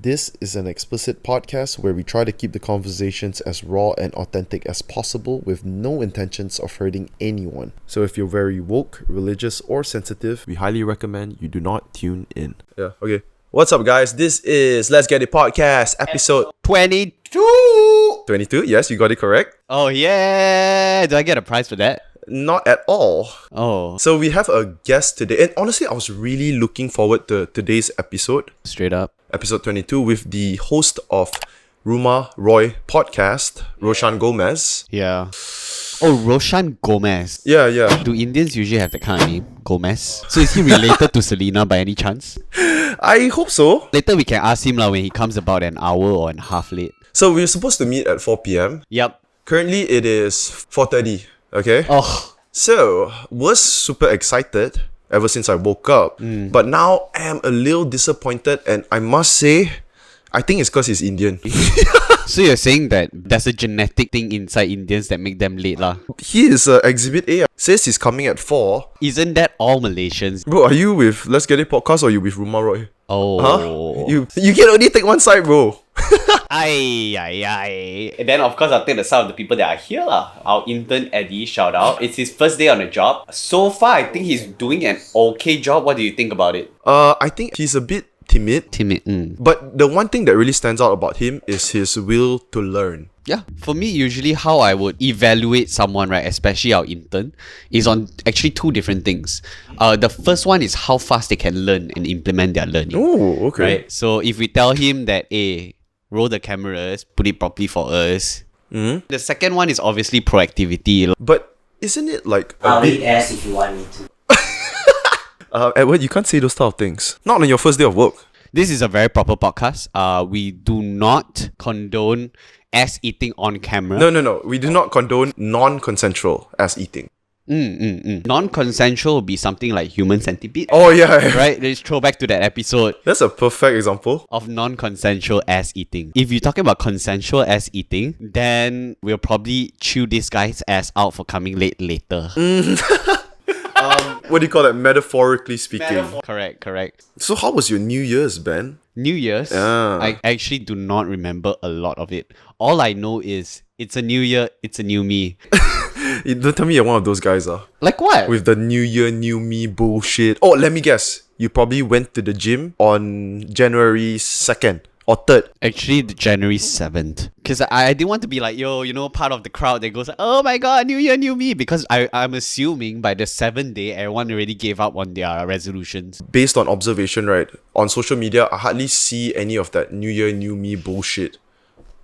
This is an explicit podcast where we try to keep the conversations as raw and authentic as possible with no intentions of hurting anyone. So if you're very woke, religious, or sensitive, we highly recommend you do not tune in. Yeah, okay. What's up, guys? This is Let's Get It Podcast, episode 22! 22. Yes, you got it correct. Oh, yeah! Do I get a prize for that? Not at all. Oh. So we have a guest today, and honestly, I was really looking forward to today's episode. Straight up. Episode 22 with the host of Rumah Roy podcast, Roeshan Gomez. Yeah. Oh, Roeshan Gomez. Yeah. Do Indians usually have that kind of name? Gomez? So is he related to Selena by any chance? I hope so. Later we can ask him when he comes about an hour or a half late. So we're supposed to meet at 4 p.m. Yep. Currently, it is 4:30. Okay? Oh. So, was super excited ever since I woke up. But now I am a little disappointed, and I must say, I think it's because he's Indian. So you're saying that there's a genetic thing inside Indians that make them late lah? He is Exhibit A. Says he's coming at 4. Isn't that all Malaysians? Bro, are you with Let's Get It Podcast or are you with Rumah Roy? Oh. Huh? You can only take one side, bro. Aye. And then of course I'll take the side of the people that are here lah. Our intern Eddie, shout out. It's his first day on the job. So far, I think he's doing an okay job. What do you think about it? I think he's a bit timid. But the one thing that really stands out about him is his will to learn. Yeah, for me, usually how I would evaluate someone, right, especially our intern, is on actually two different things. The first one is how fast they can learn and implement their learning. Oh, okay. Right? So if we tell him that, hey, roll the cameras, put it properly for us. The second one is obviously proactivity. But isn't it like I'll eat ass if you want me to. Edward, you can't say those type of things. Not on your first day of work. This is a very proper podcast. We do not condone ass eating on camera. No. We do not condone non-consensual ass eating. Non-consensual would be something like human centipede. Oh, yeah. Right? Let's throw back to that episode That's a perfect example. of non-consensual ass eating. If you're talking about consensual ass eating, then we'll probably chew this guy's ass out for coming late later. What do you call that? Metaphorically speaking. Correct. So how was your New Year's, Ben? New Year's, I actually do not remember a lot of it. All I know is it's a new year, it's a new me. Don't tell me you're one of those guys, Like what? with the New Year, New Me bullshit. Oh, let me guess. You probably went to the gym on January 2nd or 3rd. Actually, the January 7th. Because I didn't want to be like, part of the crowd that goes, oh my god, new year, new me. Because I'm assuming by the 7th day, everyone already gave up on their resolutions. Based on observation, right? On social media, I hardly see any of that New Year, New Me bullshit.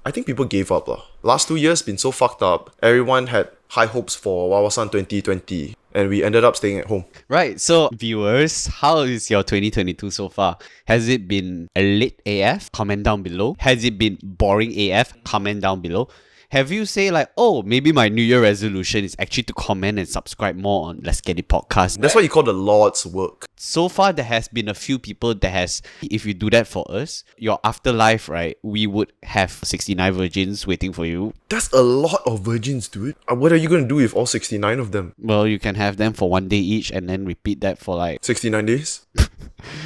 I think people gave up. Last 2 years been so fucked up. Everyone had high hopes for Wawasan 2020. And we ended up staying at home. Right, so viewers, how is your 2022 so far? Has it been lit AF? Comment down below. Has it been boring AF? Comment down below. Have you say like, oh, maybe my New Year resolution is actually to comment and subscribe more on Let's Get It Podcast? That's what you call the Lord's work. So far, there has been a few people that has, if you do that for us, your afterlife, right, we would have 69 virgins waiting for you. That's a lot of virgins, dude. What are you going to do with all 69 of them? Well, you can have them for 1 day each and then repeat that for like... 69 days?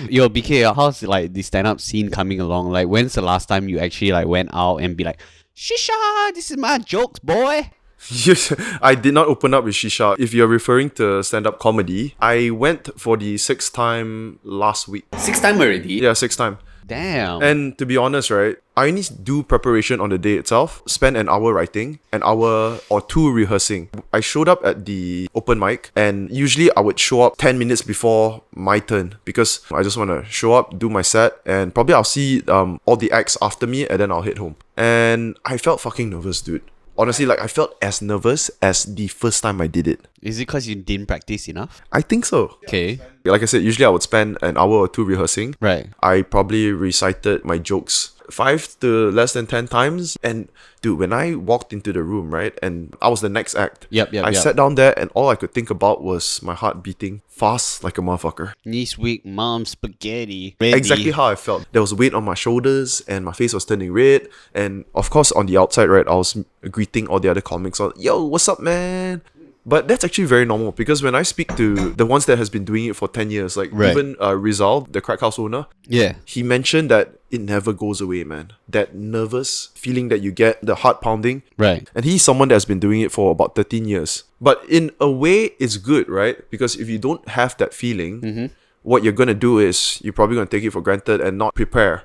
Yo, BK, how's like the stand-up scene coming along? Like, when's the last time you actually like went out and be like, Shisha, this is my jokes, boy. Yes, I did not open up with Shisha. If you're referring to stand-up comedy, I went for the 6th time last week. 6th time already? Yeah, 6th time. Damn. And to be honest, right, I only do preparation on the day itself, spend an hour writing, an hour or 2 rehearsing. I showed up at the open mic and usually I would show up 10 minutes before my turn because I just want to show up, do my set, and probably I'll see all the acts after me and then I'll head home. And I felt fucking nervous, dude. Honestly, like I felt as nervous as the first time I did it. Is it because you didn't practice enough? I think so. Okay. Like I said, usually I would spend an hour or 2 rehearsing. Right. I probably recited my jokes 5 to less than 10 times. And dude, when I walked into the room, right, and I was the next act. I sat down there and all I could think about was my heart beating fast like a motherfucker. Knees weak, mom, spaghetti. Ready. Exactly how I felt. There was weight on my shoulders and my face was turning red. And of course, on the outside, right, I was greeting all the other comics. I was, yo, what's up, man? But that's actually very normal because when I speak to the ones that has been doing it for 10 years, like even Rizal, the crack house owner, Yeah. he mentioned that it never goes away, man. That nervous feeling that you get, the heart pounding. Right. And he's someone that's been doing it for about 13 years. But in a way, it's good, right? Because if you don't have that feeling, what you're going to do is you're probably going to take it for granted and not prepare.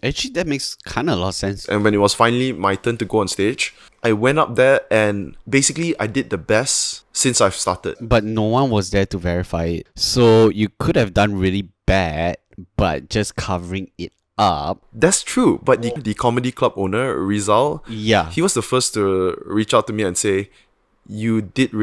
Actually, that makes kind of a lot of sense. And when it was finally my turn to go on stage, I went up there and basically I did the best since I've started. But no one was there to verify it. So you could have done really bad, but just covering it up. That's true. But the comedy club owner, Rizal, Yeah. he was the first to reach out to me and say, you did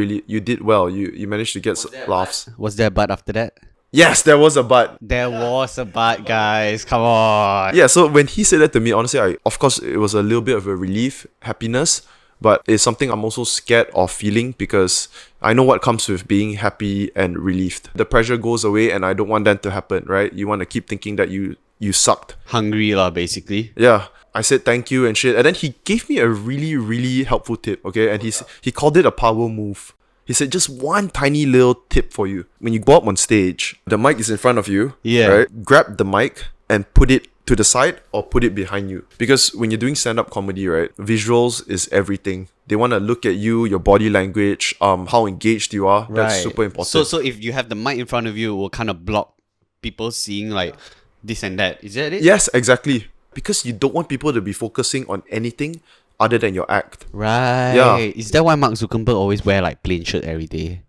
well. You managed to get laughs. Was there a but after that? Yes, there was a but. There was a but, guys. Come on. Yeah, so when he said that to me, honestly, of course, it was a little bit of a relief, happiness, but it's something I'm also scared of feeling because I know what comes with being happy and relieved. The pressure goes away and I don't want that to happen, right? You want to keep thinking that you sucked. Hungry lah, basically. Yeah. I said thank you and shit. And then he gave me a really, really helpful tip, okay? And he called it a power move. He said, just one tiny little tip for you. When you go up on stage, the mic is in front of you. Yeah. Right? Grab the mic and put it to the side or put it behind you. Because when you're doing stand-up comedy, right, visuals is everything. They want to look at you, your body language, how engaged you are. That's super important. So if you have the mic in front of you, it will kind of block people seeing like this and that. Is that it? Yes, exactly. Because you don't want people to be focusing on anything other than your act. Right. Yeah. Is that why Mark Zuckerberg always wear like plain shirt every day?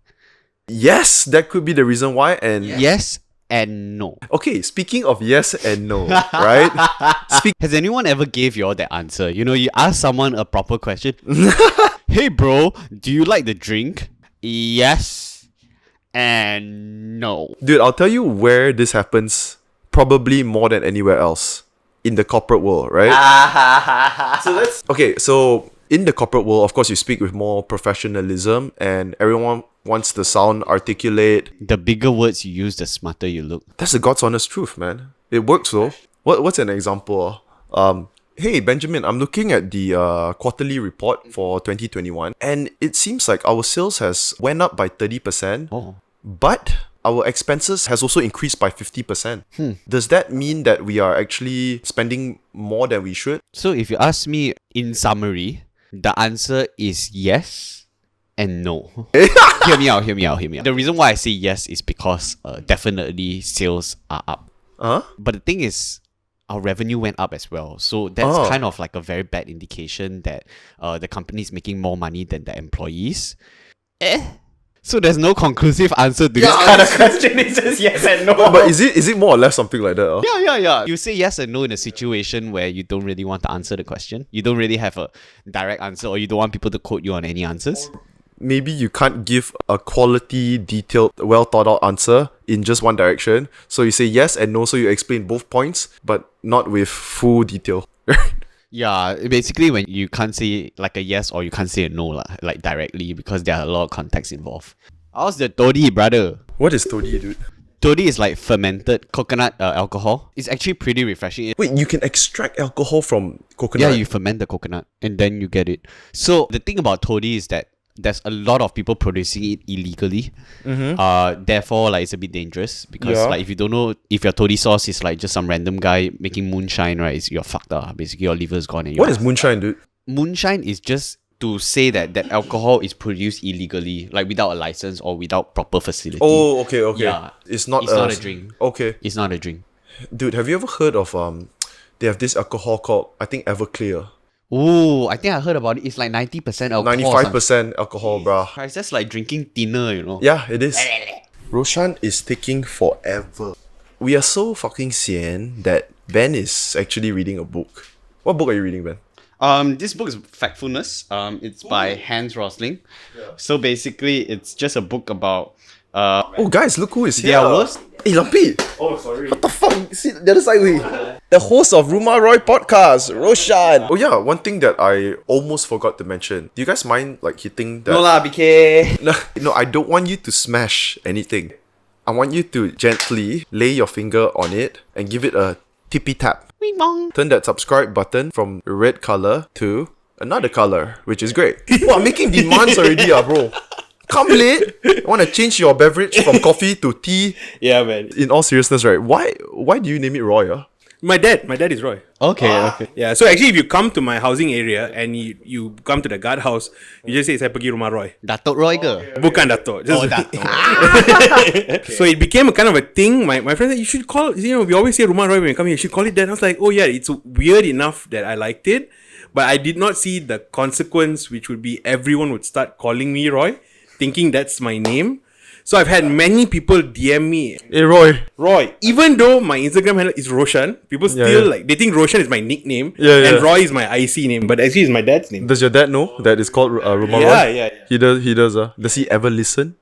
Yes, that could be the reason why. And Yes and no. okay, speaking of yes and no, right? Has anyone ever gave you all that answer? You know, you ask someone a proper question. Hey bro, do you like the drink? Yes and no. Dude, I'll tell you where this happens probably more than anywhere else. In the corporate world, right? So in the corporate world, of course, you speak with more professionalism and everyone wants to sound articulate. The bigger words you use, the smarter you look. That's the God's honest truth, man. It works though. What's an example? Hey, Benjamin, I'm looking at the quarterly report for 2021 and it seems like our sales has went up by 30%, but our expenses has also increased by 50%. Does that mean that we are actually spending more than we should? So if you ask me in summary, the answer is yes and no. Hear me out. The reason why I say yes is because definitely sales are up. But the thing is, our revenue went up as well. So that's kind of like a very bad indication that the company is making more money than the employees. So there's no conclusive answer to this kind of question. It's just yes and no. But is it more or less something like that? Yeah. You say yes and no in a situation where you don't really want to answer the question. You don't really have a direct answer or you don't want people to quote you on any answers. Maybe you can't give a quality, detailed, well thought out answer in just one direction. So you say yes and no, so you explain both points, but not with full detail. Yeah, basically when you can't say like a yes or you can't say a no like directly because there are a lot of context involved. How's the Toddy, brother? What is Toddy, dude? Toddy is like fermented coconut alcohol. It's actually pretty refreshing. Wait, you can extract alcohol from coconut? Yeah, you ferment the coconut and then you get it. So the thing about Toddy is that there's a lot of people producing it illegally. Therefore, like, it's a bit dangerous because like if you don't know if your Toddy sauce is like just some random guy making moonshine, right? You're fucked up. Basically, your liver's gone. And what is moonshine, dude? Moonshine is just to say that alcohol is produced illegally, like without a license or without proper facility. Oh, okay. Yeah, It's not a drink. Okay. It's not a drink. Dude, have you ever heard of they have this alcohol called, I think, Everclear. Oh, I think I heard about it. It's like 90% alcohol. 95% alcohol, bruh. It's just like drinking thinner, you know. Yeah, it is. Roeshan is taking forever. We are so fucking sian that Ben is actually reading a book. What book are you reading, Ben? This book is Factfulness. It's by Hans Rosling. So basically, it's just a book about oh, guys, look who is here. their worst. Hey, Lampi. Oh, sorry. What the fuck? See the other side, way. The host of Rumah Roy podcast, Roeshan. Oh yeah, one thing that I almost forgot to mention. Do you guys mind like hitting that? No lah, BK. No, I don't want you to smash anything. I want you to gently lay your finger on it and give it a tippy tap. Wing bong. Turn that subscribe button from red color to another color, which is great. Wow, I'm making demands already, bro. Come late. I want to change your beverage from coffee to tea. Yeah, man. In all seriousness, right? Why do you name it Roy? My dad is Roy. Okay. Yeah, so actually if you come to my housing area and you come to the guardhouse, you just say saya pergi Rumah Roy. Datuk Roy ke? Bukan Dato'. Just Datuk. So it became a kind of a thing. My friend said, you should call, we always say Rumah Roy when we come here, you should call it that. I was like, oh yeah, it's weird enough that I liked it. But I did not see the consequence, which would be everyone would start calling me Roy, thinking that's my name. So I've had many people DM me, Hey Roy. even though my Instagram handle is Roeshan, people still like, they think Roeshan is my nickname and Roy is my IC name, but actually it's my dad's name. Does your dad know that it's called Rumah Roy? Yeah. He does. Does he ever listen?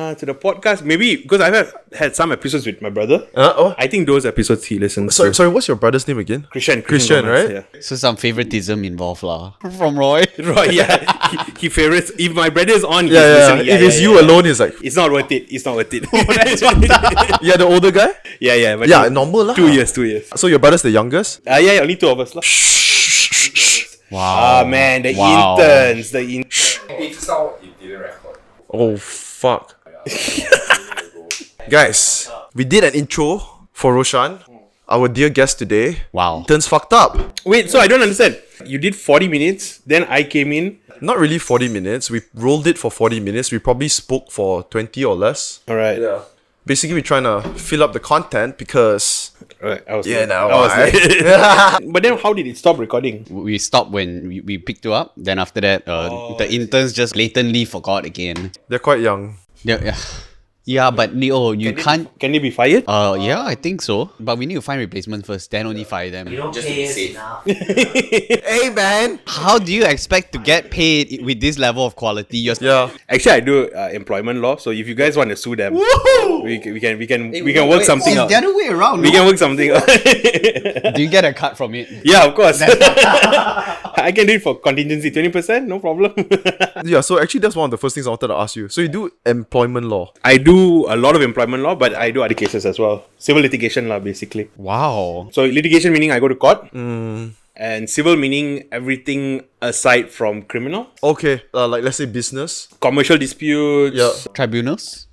To the podcast, maybe because I've had some episodes with my brother. Oh. I think those episodes he listens Sorry, to. what's your brother's name again? Christian, right? Yeah. So some favoritism involved lah. From Roy. Roy, yeah. he favorites. If my brother is on, he's Yeah. listening. If it's you alone, it's like It's not worth it. It's not worth it. yeah, the older guy. yeah. But Yeah, normal lah. 2 years. So your brother's the youngest. Yeah, only two of us lah. Wow. Man, the Wow. interns, Oh fuck. Guys, we did an intro for Roeshan, our dear guest today. Wow. Turns fucked up. Wait, so I don't understand. You did 40 minutes, then I came in. Not really 40 minutes. We rolled it for 40 minutes. We probably spoke for 20 or less. Alright. Basically, we're trying to fill up the content because Alright, I was Yeah, late. now I was I- late. But then how did it stop recording? We stopped when we picked you up. Then after that, the interns just blatantly forgot again. they're quite young. Yeah, but Leo, you can't. Can they be fired? Yeah, I think so. But we need to find replacement first, then only fire them. You don't pay us enough. Hey man. How do you expect to get paid with this level of quality? Yeah. Actually, I do employment law. So if you guys want to sue them, we can work something out. It's the other way around. We can work something out. Do you get a cut from it? Yeah, of course. I can do it for contingency, 20%, no problem. Yeah, so actually that's one of the first things I wanted to ask you. So you do employment law. I do a lot of employment law, but I do other cases as well. Civil litigation law, basically. Wow. So litigation meaning I go to court, and civil meaning everything aside from criminal. Okay, like let's say business. Commercial disputes. Yeah. Tribunals?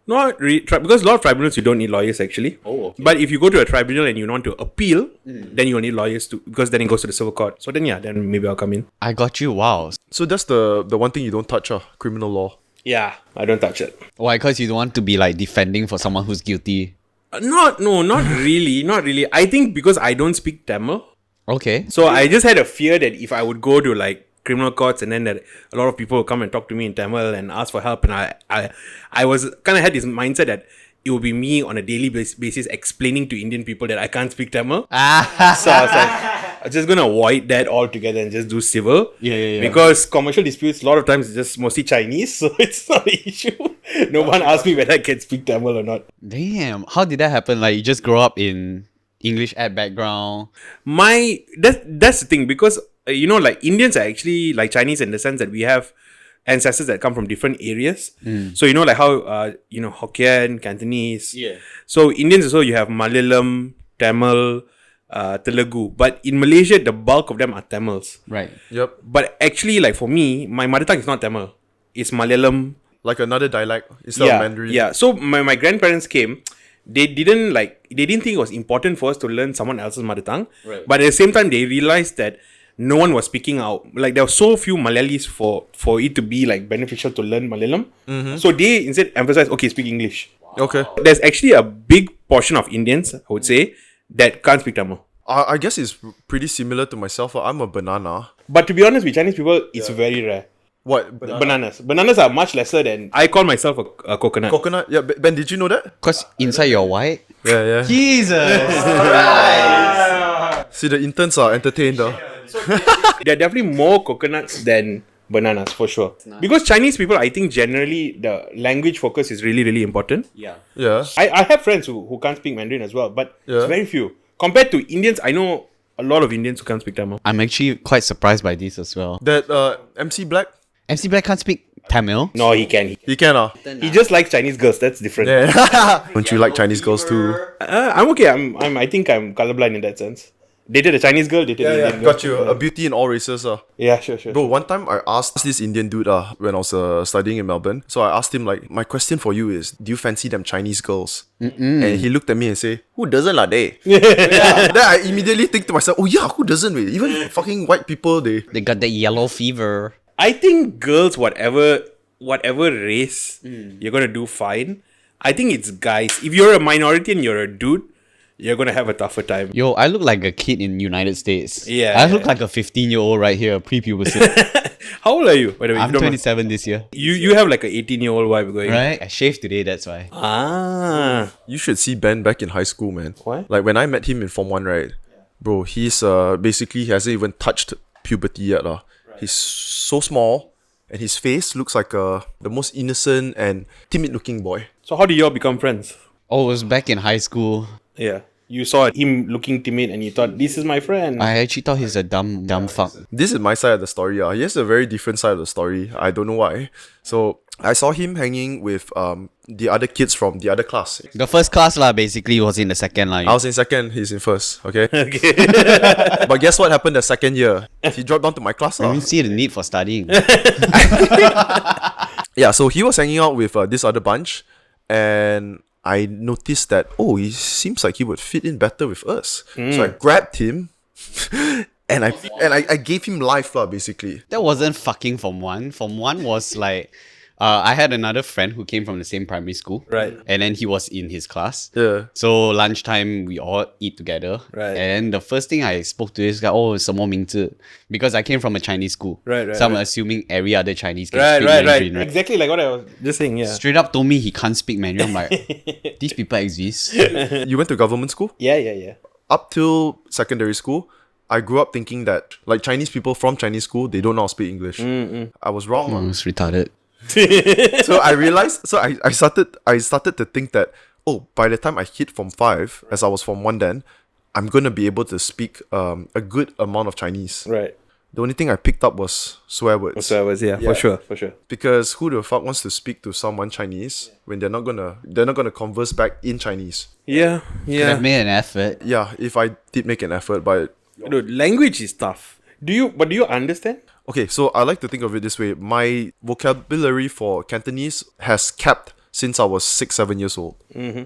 Not because a lot of tribunals you don't need lawyers actually. Oh, okay. But if you go to a tribunal and you want to appeal, then you'll need lawyers too, because then it goes to the civil court. So then maybe I'll come in. I got you. Wow. So that's the one thing you don't touch, criminal law. Yeah, I don't touch it. Why? Because you don't want to be like defending for someone who's guilty. Not really. I think because I don't speak Tamil, Okay. so I just had a fear that if I would go to like criminal courts and then that a lot of people will come and talk to me in Tamil and ask for help, and I was kind of had this mindset that it will be me on a daily basis explaining to Indian people that I can't speak Tamil. So I was like, I'm just gonna avoid that altogether and just do civil. Yeah. Because commercial disputes, a lot of times, it's just mostly Chinese, so it's not an issue. No one asked me whether I can speak Tamil or not. Damn. How did that happen? Like you just grow up in English ed background. That's the thing, because like Indians are actually like Chinese in the sense that we have ancestors that come from different areas. So like how Hokkien, Cantonese. Yeah. So Indians also, you have Malayalam, Tamil, Telugu. But in Malaysia, the bulk of them are Tamils. Right. Yep. But actually, like for me, my mother tongue is not Tamil. It's Malayalam. Like another dialect instead of Mandarin. Yeah. So my grandparents came. They didn't think it was important for us to learn someone else's mother tongue. Right. But at the same time, they realized that no one was speaking out. Like there were so few Malayalis for it to be like beneficial to learn Malayalam. So they instead emphasized, okay, speak English. Okay. There's actually a big portion of Indians, I would say, that can't speak Tamil. I guess it's pretty similar to myself. I'm a banana. But to be honest, with Chinese people, it's very rare. What? Bananas are much lesser than... I call myself a coconut. Coconut? Yeah, Ben, did you know that? Because inside you're white. Yeah. Jesus. See, the interns are entertained. There are definitely more coconuts than bananas, for sure. Because Chinese people, I think generally the language focus is really, really important. Yeah. Yeah. I have friends who can't speak Mandarin as well, but Yeah. it's very few. Compared to Indians, I know a lot of Indians who can't speak Tamil. I'm actually quite surprised by this as well. That MC Black? MC Black can't speak Tamil. No, he can. He can. He just likes Chinese girls. That's different. Yeah. Don't you like Chinese girls too? I'm okay. I think I'm colorblind in that sense. Dated a Chinese girl, dated an Indian girl. Got you. A beauty in all races. Yeah, sure. Bro, one time I asked this Indian dude when I was studying in Melbourne. So I asked him like, my question for you is, do you fancy them Chinese girls? And he looked at me and say, who doesn't lah they? Then I immediately think to myself, oh yeah, who doesn't? Wait? Even fucking white people, they got the yellow fever. I think girls, whatever race, you're gonna do fine. I think it's guys. If you're a minority and you're a dude, you're gonna have a tougher time. Yo, I look like a kid in United States. Yeah, I look like a 15-year-old right here, pre-pubescent. How old are you? By the way, if I'm you don't mind? 27 this year. You have like an 18-year-old vibe going. Right? I shaved today, that's why. You should see Ben back in high school, man. Why? Like when I met him in Form 1, right? Bro, he's basically he hasn't even touched puberty yet. He's so small and his face looks like the most innocent and timid looking boy. So how did y'all become friends? Oh, it was back in high school. Yeah. You saw him looking timid and you thought, this is my friend. I actually thought he's a dumb fuck. This is my side of the story. He has a very different side of the story. I don't know why. So I saw him hanging with the other kids from the other class. The first class lah, basically was in the second line. I was in second, he's in first, okay? Okay. But guess what happened the second year? He dropped down to my class. I didn't see the need for studying. Yeah, so he was hanging out with this other bunch, and I noticed that, he seems like he would fit in better with us. So I grabbed him and I gave him life lah, basically. That wasn't fucking Form 1. Form 1 was like, I had another friend who came from the same primary school. Right. And then he was in his class. Yeah. So lunchtime, we all eat together. Right. And the first thing I spoke to this guy, 什么名字? Because I came from a Chinese school. Right. So I'm assuming every other Chinese can Right. speak Mandarin, right? Exactly like what I was just saying, yeah. Straight up told me he can't speak Mandarin. I'm like, these people exist. You went to government school? Yeah. Up till secondary school, I grew up thinking that like Chinese people from Chinese school, they don't know how to speak English. I was wrong. I was retarded. So I realized, I started to think that, by the time I hit Form 5, as I was Form 1 then, I'm going to be able to speak a good amount of Chinese. Right. The only thing I picked up was swear words. So I was, for sure. Because who the fuck wants to speak to someone Chinese when they're not gonna converse back in Chinese? Yeah. I've made an effort. Yeah, if I did make an effort, but Dude, language is tough. Do you understand? okay, so I like to think of it this way. My vocabulary for Cantonese has capped since I was 6-7 years old.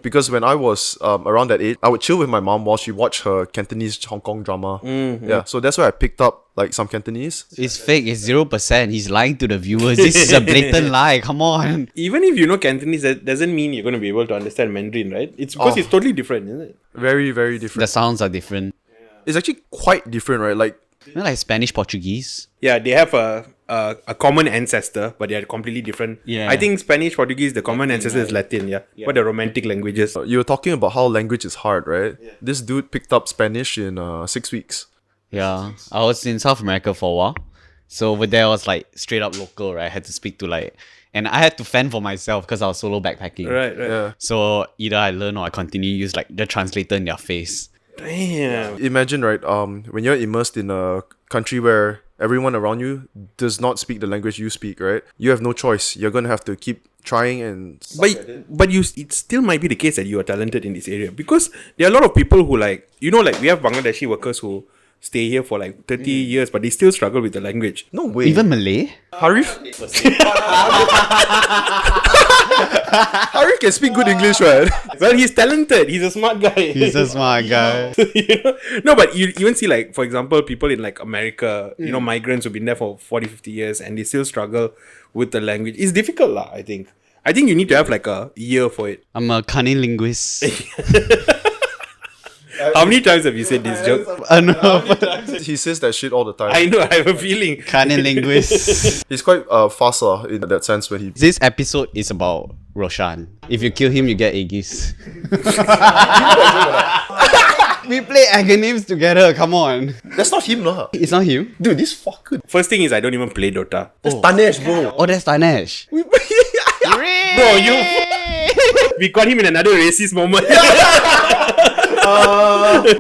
Because when I was around that age, I would chill with my mom while she watched her Cantonese Hong Kong drama. Yeah, so that's where I picked up like some Cantonese. It's fake. It's 0%. He's lying to the viewers. This is a blatant lie. Come on. Even if you know Cantonese, that doesn't mean you're going to be able to understand Mandarin, right? It's because it's totally different, isn't it? Very, very The different. sounds are different. It's actually quite different, right? Like, You know, like Spanish, Portuguese. Yeah, they have a common ancestor, but they are completely different. Yeah. I think Spanish, Portuguese, the common ancestor is Latin, yeah. But the romantic languages. you were talking about how language is hard, right? This dude picked up Spanish in 6 weeks. Yeah. I was in South America for a while. So over there, I was like straight up local, right? I had to speak to like... And I had to fend for myself because I was solo backpacking. Right. Yeah. So either I learn or I continue to use like the translator in their face. Damn. Imagine, right, when you're immersed in a country where everyone around you does not speak the language you speak, right? You have no choice. You're going to have to keep trying and... But it still might be the case that you are talented in this area, because there are a lot of people who like we have Bangladeshi workers who stay here for like 30 years, but they still struggle with the language. No way. Even Malay? Harif? Harif can speak good English, right? Well, he's talented. He's a smart guy. He's a smart guy. You know? No, but you even see like, for example, people in like America, migrants who've been there for 40, 50 years and they still struggle with the language. It's difficult lah, I think. I think you need to have like a year for it. I'm a cunning linguist. How many times have you said this joke? He says that shit all the time. I know, I have a feeling. Cunning linguist. He's quite fast in that sense when he... This episode is about Roeshan. If you kill him, you get Aegis. We play agonyms together, come on. That's not him, lah. It's not him? Dude, this fucker. First thing is I don't even play Dota. That's Tanesh, bro. Oh, that's Tanesh. Bro, we caught him in another racist moment.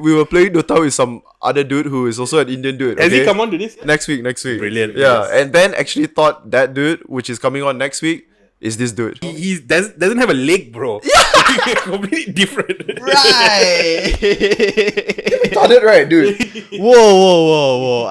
We were playing Dota with some other dude who is also an Indian dude. Has he okay? come on to this? Next week. Brilliant. Yeah, Yes. and Ben actually thought that dude, which is coming on next week, is this dude. He doesn't have a leg, bro. Completely different. Right. Got it right, dude. Whoa.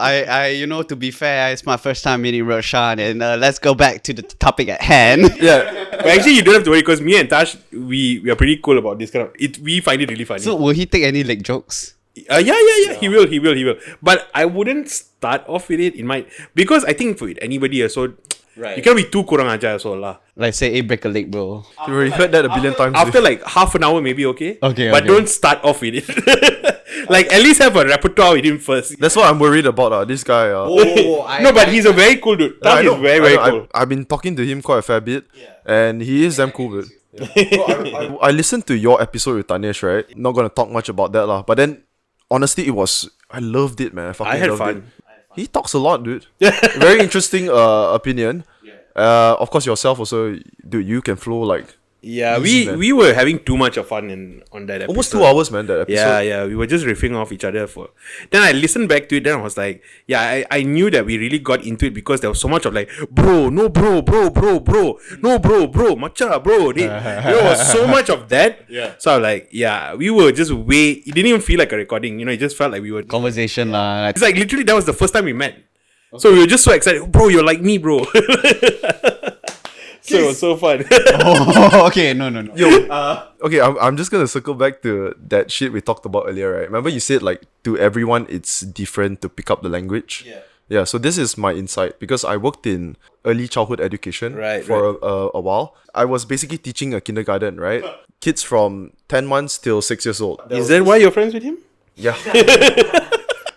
To be fair, it's my first time meeting Roeshan, and let's go back to the topic at hand. Yeah. But actually, you don't have to worry because me and Tash, we are pretty cool about this kind of. We find it really funny. So, will he take any leg jokes? Yeah. He will. But I wouldn't start off with it. It might because I think for anybody also, Right. you can't be too kurang ajar also lah. Like, say, hey, break a leg, bro. You already heard that a billion times. After like half an hour, maybe okay. Okay, But okay. don't start off with it. Like at least have a repertoire with him first. That's what I'm worried about. This guy. No, but he's a very cool dude. Tash is very cool. I've been talking to him quite a fair bit, and he is damn cool, dude. I listened to your episode with Tanesh, right? Not gonna talk much about that, lah. But then, honestly, I loved it, man. I had loved fun. it. He talks a lot, dude. Very interesting opinion. Of course, yourself also, dude. You can flow like. Yeah, Easy, we were having too much of fun on that episode. Almost 2 hours, man. That episode. Yeah, we were just riffing off each other for. Then I listened back to it. Then I was like, I knew that we really got into it because there was so much of like, bro, no, bro, no, bro, matcha, bro. There was so much of that. Yeah. So I was like, we were just it didn't even feel like a recording. It just felt like we were. Conversation, lah. It's like literally that was the first time we met. So we were just so excited, bro. You're like me, bro. So it was so fun. Oh, okay, no. Yo, okay, I'm just gonna circle back to that shit we talked about earlier, right? Remember you said like to everyone it's different to pick up the language? Yeah, so this is my insight because I worked in early childhood education for a while. I was basically teaching a kindergarten, right? Kids from 10 months till 6 years old. Is that why you're friends with him? Yeah.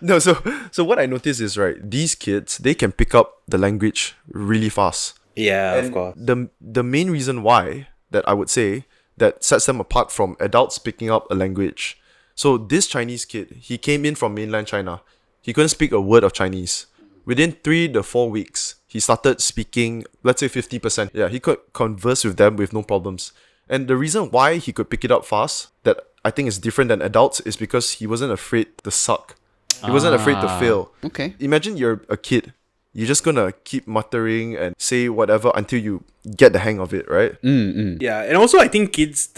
No, so what I noticed is, right, these kids, they can pick up the language really fast. Yeah, And of course. the main reason why that I would say that sets them apart from adults picking up a language. So this Chinese kid, he came in from mainland China. He couldn't speak a word of Chinese. Within 3 to 4 weeks, he started speaking, let's say 50%. Yeah, he could converse with them with no problems. And the reason why he could pick it up fast, that I think is different than adults, is because he wasn't afraid to suck. He wasn't afraid to fail. Okay. Imagine you're a kid. You're just gonna keep muttering and say whatever until you get the hang of it, right? Yeah, and also I think kids,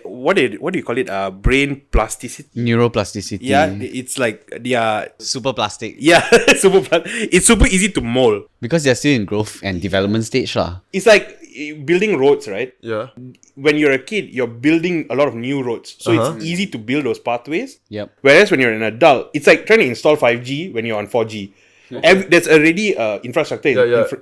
what do you call it? Brain plasticity. Neuroplasticity. Yeah, it's like they are. Super plastic. Yeah, it's super easy to mold. Because they're still in growth and development stage, lah. It's like building roads, right? Yeah. When you're a kid, you're building a lot of new roads, so it's easy to build those pathways. Yep. Whereas when you're an adult, it's like trying to install 5G when you're on 4G. There's already infrastructure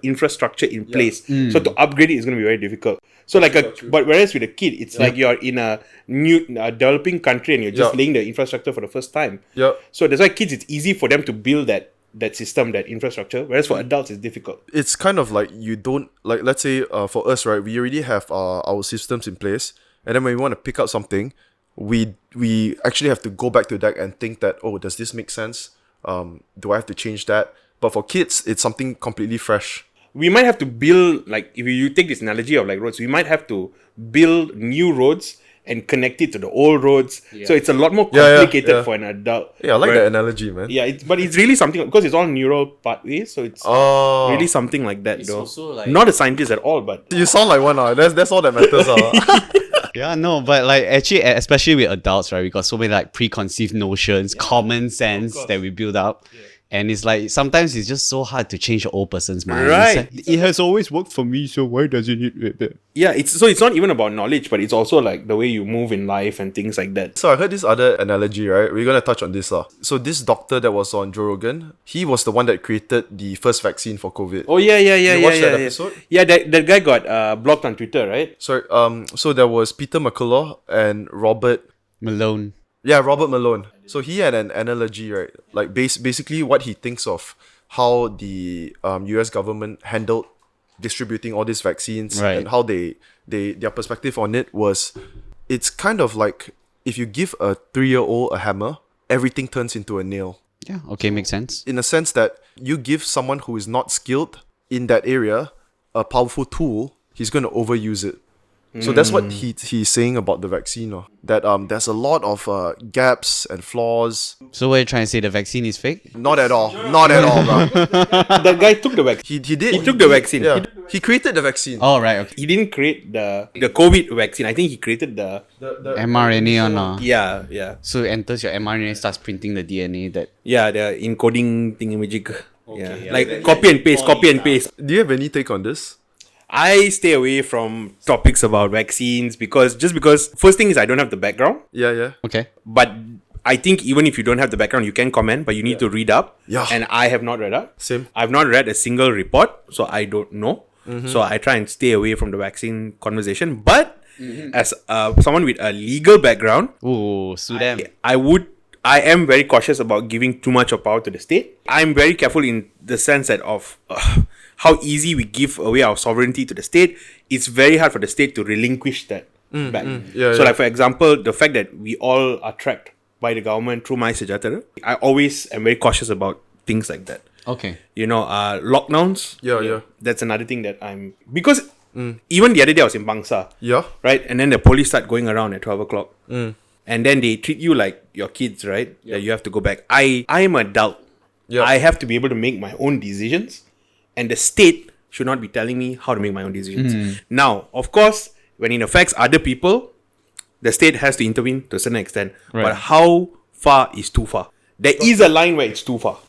infrastructure in place, so to upgrade it is going to be very difficult. So but whereas with a kid, it's like you're in a new developing country and you're just laying the infrastructure for the first time. Yeah. So that's why kids, it's easy for them to build that system, that infrastructure, whereas for adults it's difficult. It's kind of like you don't, like, let's say for us, right, we already have our systems in place, and then when we want to pick up something, we actually have to go back to that and think that, oh, does this make sense? Do I have to change that? But for kids, it's something completely fresh. We might have to build, like, if you take this analogy of like roads, we might have to build new roads and connect it to the old roads. So it's a lot more complicated for an adult. Yeah, I like that analogy, man. Yeah, but it's really something, because it's all neural pathways, so it's really something like that, though. also like- Not a scientist at all, but You sound like one, that's all that matters. Yeah, no, but like actually, especially with adults, right? We got so many like preconceived notions, common sense that we build up. And it's like, sometimes it's just so hard to change an old person's mind. Right. It's like, it has always worked for me, so why doesn't it? yeah, it's not even about knowledge, but it's also like the way you move in life and things like that. So I heard this other analogy, right? We're going to touch on this. So this doctor that was on Joe Rogan, he was the one that created the first vaccine for COVID. Oh, yeah. You watched that episode? Yeah, that guy got blocked on Twitter, right? Sorry, so there was Peter McCullough and Robert... Malone. Yeah, Robert Malone. So he had an analogy, right? Like basically what he thinks of how the US government handled distributing all these vaccines, Right. and how their perspective on it was, it's kind of like if you give a 3-year-old a hammer, everything turns into a nail. Yeah, okay, makes sense. In a sense that you give someone who is not skilled in that area a powerful tool, he's going to overuse it. So that's what he's saying about the vaccine. That there's a lot of gaps and flaws. So what are you trying to say? The vaccine is fake? Not at all. Not at all, bro. That guy took the vaccine. He did. He took the vaccine. Yeah. He created the vaccine. Oh, right. Okay. He didn't create the COVID vaccine. I think he created the mRNA on. yeah. So it enters your mRNA, starts printing the DNA that. Yeah, the encoding thingamajig. Okay, Yeah. Like copy and paste. Do you have any take on this? I stay away from topics about vaccines because first thing is I don't have the background. Yeah. Okay. But I think even if you don't have the background, you can comment, but you need to read up. Yeah. And I have not read up. Same. I've not read a single report, so I don't know. So I try and stay away from the vaccine conversation. But as someone with a legal background, Ooh, sue them. I am very cautious about giving too much of power to the state. I'm very careful in the sense that of how easy we give away our sovereignty to the state. It's very hard for the state to relinquish that back. Like for example, the fact that we all are tracked by the government through my Sejatera, I always am very cautious about things like that. Okay. Lockdowns. Yeah. That's another thing that I'm because even the other day I was in Bangsa. Yeah. Right, and then the police start going around at 12 o'clock. And then they treat you like your kids, right? That you have to go back. I am an adult. Yeah. I have to be able to make my own decisions. And the state should not be telling me how to make my own decisions. Now, of course, when it affects other people, the state has to intervene to a certain extent. Right. But how far is too far? There is a line where it's too far.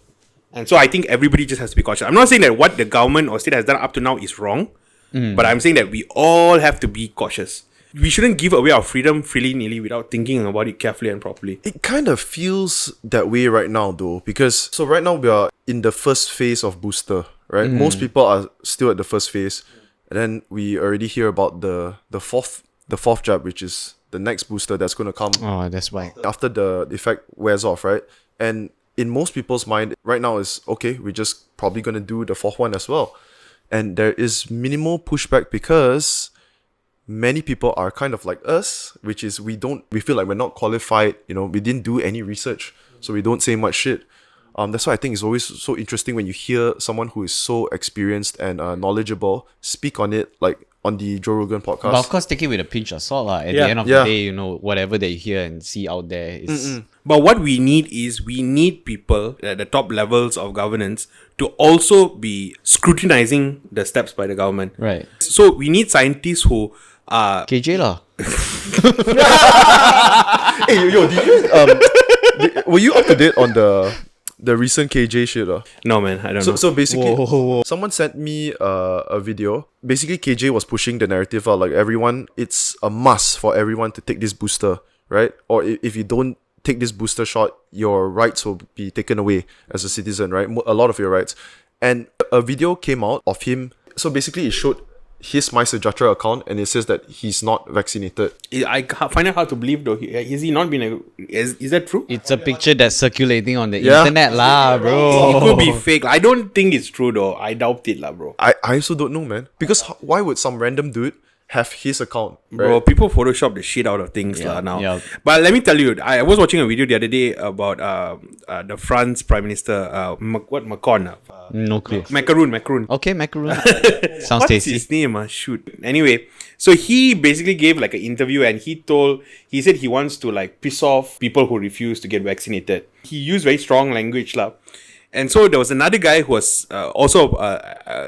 And so I think everybody just has to be cautious. I'm not saying that what the government or state has done up to now is wrong. But I'm saying that we all have to be cautious. We shouldn't give away our freedom freely-nilly without thinking about it carefully and properly. It kind of feels that way right now, though, because so right now we are in the first phase of booster, right? Most people are still at the first phase, and then we already hear about the fourth jab, which is the next booster that's going to come Oh, that's why. after the effect wears off, right? And in most people's mind right now is okay, we're just probably going to do the fourth one as well, and there is minimal pushback because many people are kind of like us, which is we feel like we're not qualified, we didn't do any research, so we don't say much shit. That's why I think it's always so interesting when you hear someone who is so experienced and knowledgeable speak on it, like on the Joe Rogan podcast. But of course, take it with a pinch of salt. At the end of the day, whatever they hear and see out there is... But what we need is people at the top levels of governance to also be scrutinizing the steps by the government. Right. So we need scientists who are... KJ lah. Hey, did you were you up to date on the recent KJ shit? No, man, I don't know. So basically, someone sent me a video. Basically, KJ was pushing the narrative out, like everyone, it's a must for everyone to take this booster, right? Or if you don't take this booster shot, your rights will be taken away as a citizen, right? A lot of your rights. And a video came out of him. So basically, it showed his MySejahtera account, and it says that he's not vaccinated. I find it hard to believe though. Has he not been is that true? It's a picture that's circulating on the internet lah, bro. It could be fake. I don't think it's true though. I doubt it lah, bro. I also don't know, man. Because why would some random dude have his account? Right? Bro, people Photoshop the shit out of things now. Yeah. But let me tell you, I was watching a video the other day about the France Prime Minister, Macron? No clue. Macaroon. Okay, macaroon. Sounds What's tasty. his name? Shoot. Anyway, so he basically gave like an interview and he said he wants to like piss off people who refuse to get vaccinated. He used very strong language lah. And so there was another guy who was also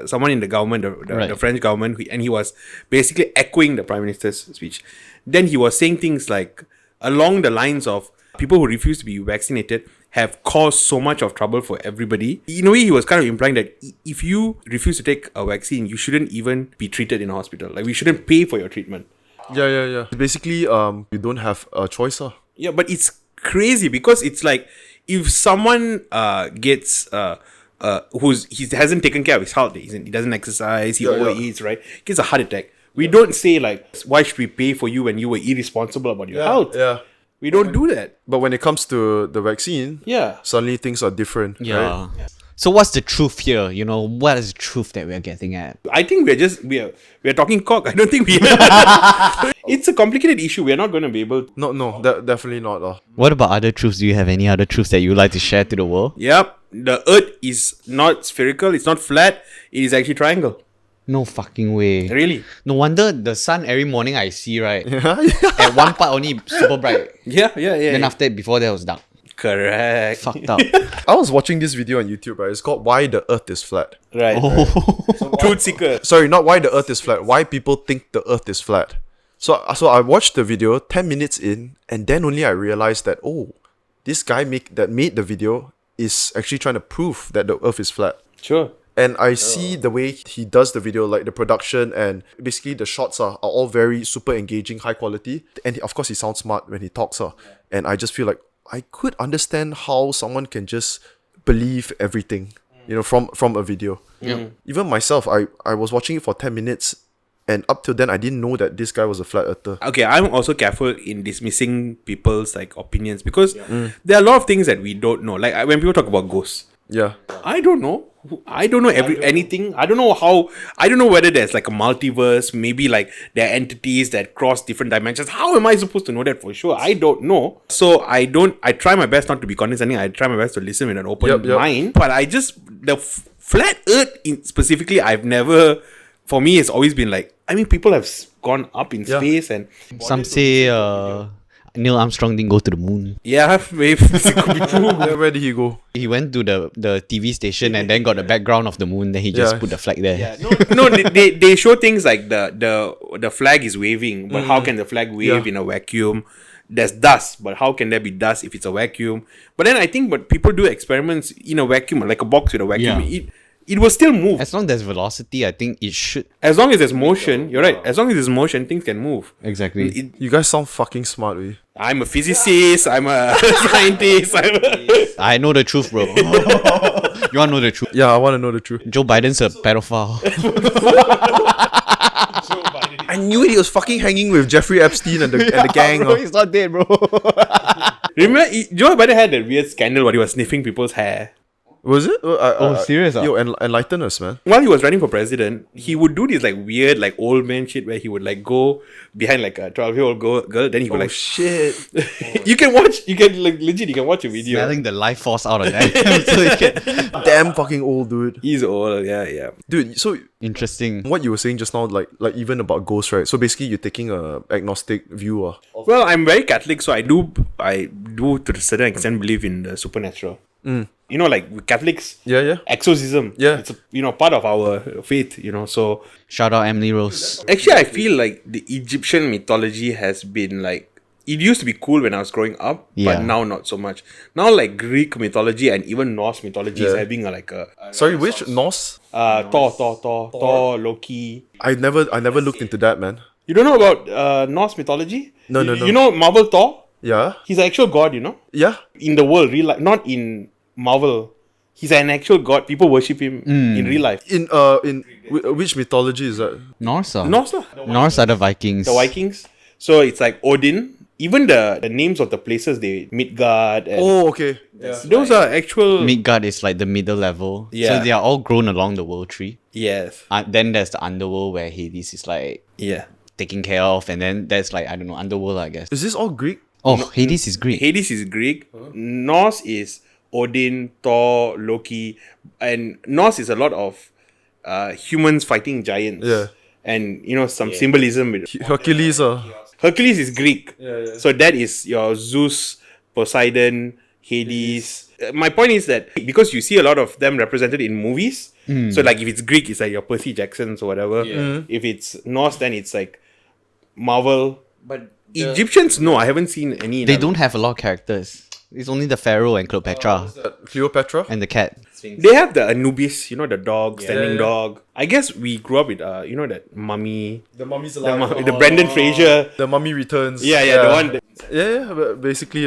someone in the government, the French government, and he was basically echoing the Prime Minister's speech. Then he was saying things like along the lines of people who refuse to be vaccinated have caused so much of trouble for everybody. In a way, he was kind of implying that if you refuse to take a vaccine, you shouldn't even be treated in a hospital. Like, we shouldn't pay for your treatment. Yeah. Basically, you don't have a choice. Yeah, but it's crazy because it's like if someone gets he hasn't taken care of his health, he doesn't exercise, he overeats, right? Gets a heart attack. We don't say like, why should we pay for you when you were irresponsible about your health? Yeah. We don't do that. But when it comes to the vaccine, suddenly things are different. Yeah. Right? So what's the truth here? What is the truth that we're getting at? I think we're talking cock. I don't think we it's a complicated issue. We're not going to be able to... No, definitely not. What about other truths? Do you have any other truths that you would like to share to the world? Yep. The earth is not spherical, it's not flat, it is actually triangle. No fucking way. Really? No wonder the sun every morning I see, right? At one part only super bright. Yeah. Then after before that was dark. Correct. Fucked up. I was watching this video on YouTube, right? It's called Why the Earth is Flat. Right. Truth seeker. Sorry, not why the Earth is flat. Why people think the Earth is flat. So I watched the video 10 minutes in, and then only I realized that this guy that made the video is actually trying to prove that the Earth is flat. Sure. And I see the way he does the video, like the production and basically the shots are all very super engaging, high quality. And of course, he sounds smart when he talks. And I just feel like I could understand how someone can just believe everything, from a video. Even myself, I was watching it for 10 minutes. And up till then, I didn't know that this guy was a flat earther. Okay, I'm also careful in dismissing people's opinions because there are a lot of things that we don't know. Like when people talk about ghosts, Yeah. I don't know. I don't know anything. I don't know how. I don't know whether there's a multiverse. Maybe there are entities that cross different dimensions. How am I supposed to know that for sure? I don't know. So I try my best not to be condescending. I try my best to listen with an open mind. But the flat Earth specifically, I've never. For me, it's always been people have gone up in space and Some say Neil Armstrong didn't go to the moon. yeah, maybe it could be true. Where did he go? He went to the TV station and then got the background of the moon. Then he just put the flag there. Yeah, no, they show things like the flag is waving, but how can the flag wave in a vacuum? There's dust, but how can there be dust if it's a vacuum? But then I think, people do experiments in a vacuum, like a box with a vacuum. Yeah. It will still move. As long as there's velocity, I think it should. As long as there's motion, you're right. As long as there's motion, things can move. Exactly. You guys sound fucking smart, we. I'm a physicist. I'm a scientist. I know the truth, bro. You want to know the truth? Yeah, I want to know the truth. Joe Biden's a pedophile. I knew it. He was fucking hanging with Jeffrey Epstein and the gang. Bro, he's not dead, bro. Remember, Joe Biden had that weird scandal where he was sniffing people's hair. Was it? Serious? Yo, enlighten us, man. While he was running for president, he would do this weird old man shit where he would go behind a 12-year-old girl. Then he would Shit. you can watch. You can legit. You can watch a video. Smelling the life force out of that. So you can... Damn fucking old, dude. He's old. Yeah. Dude, so Interesting. what you were saying just now, like even about ghosts, right? So basically, you're taking a agnostic view. Well, I'm very Catholic, so I do to a certain extent believe in the supernatural. With Catholics, exorcism, it's part of our faith, so Shout out Emily Rose. actually I feel like the Egyptian mythology has been it used to be cool when I was growing up, Yeah. but now not so much. Now Greek mythology and even Norse mythology is having a Sorry, which Norse? Thor, Loki. I never looked into that, man. You don't know about Norse mythology? No. You know Marvel Thor? Yeah, He's an actual god, yeah. in the world, real life, not in Marvel. He's an actual god. People worship him in real life. In which mythology is that? Norse. Norse, lah. Norse are the Vikings. The Vikings. So it's Odin. Even the names of the places, Midgard. And Oh, okay. those are actual. Midgard is like the middle level. Yeah. So they are all grown along the world tree. Yes. Then there's the underworld where Hades is Yeah. taken care of. And then there's underworld, I guess. Is this all Greek? Oh, Hades is Greek. Hades is Greek. Norse is Odin, Thor, Loki. And Norse is a lot of humans fighting giants. Yeah. And, some symbolism with Hercules. Hercules is Greek. So that is your Zeus, Poseidon, Hades. My point is that because you see a lot of them represented in movies, so if it's Greek, it's your Percy Jacksons or whatever. If it's Norse, then it's Marvel. But Egyptians, no, I haven't seen any. They don't have a lot of characters. It's only the Pharaoh and Cleopatra Cleopatra? and the cat. They have the Anubis, the dog, standing dog. I guess we grew up with, that mummy. The mummy's The Brendan Fraser. The mummy returns. Yeah, the one. Yeah, but basically,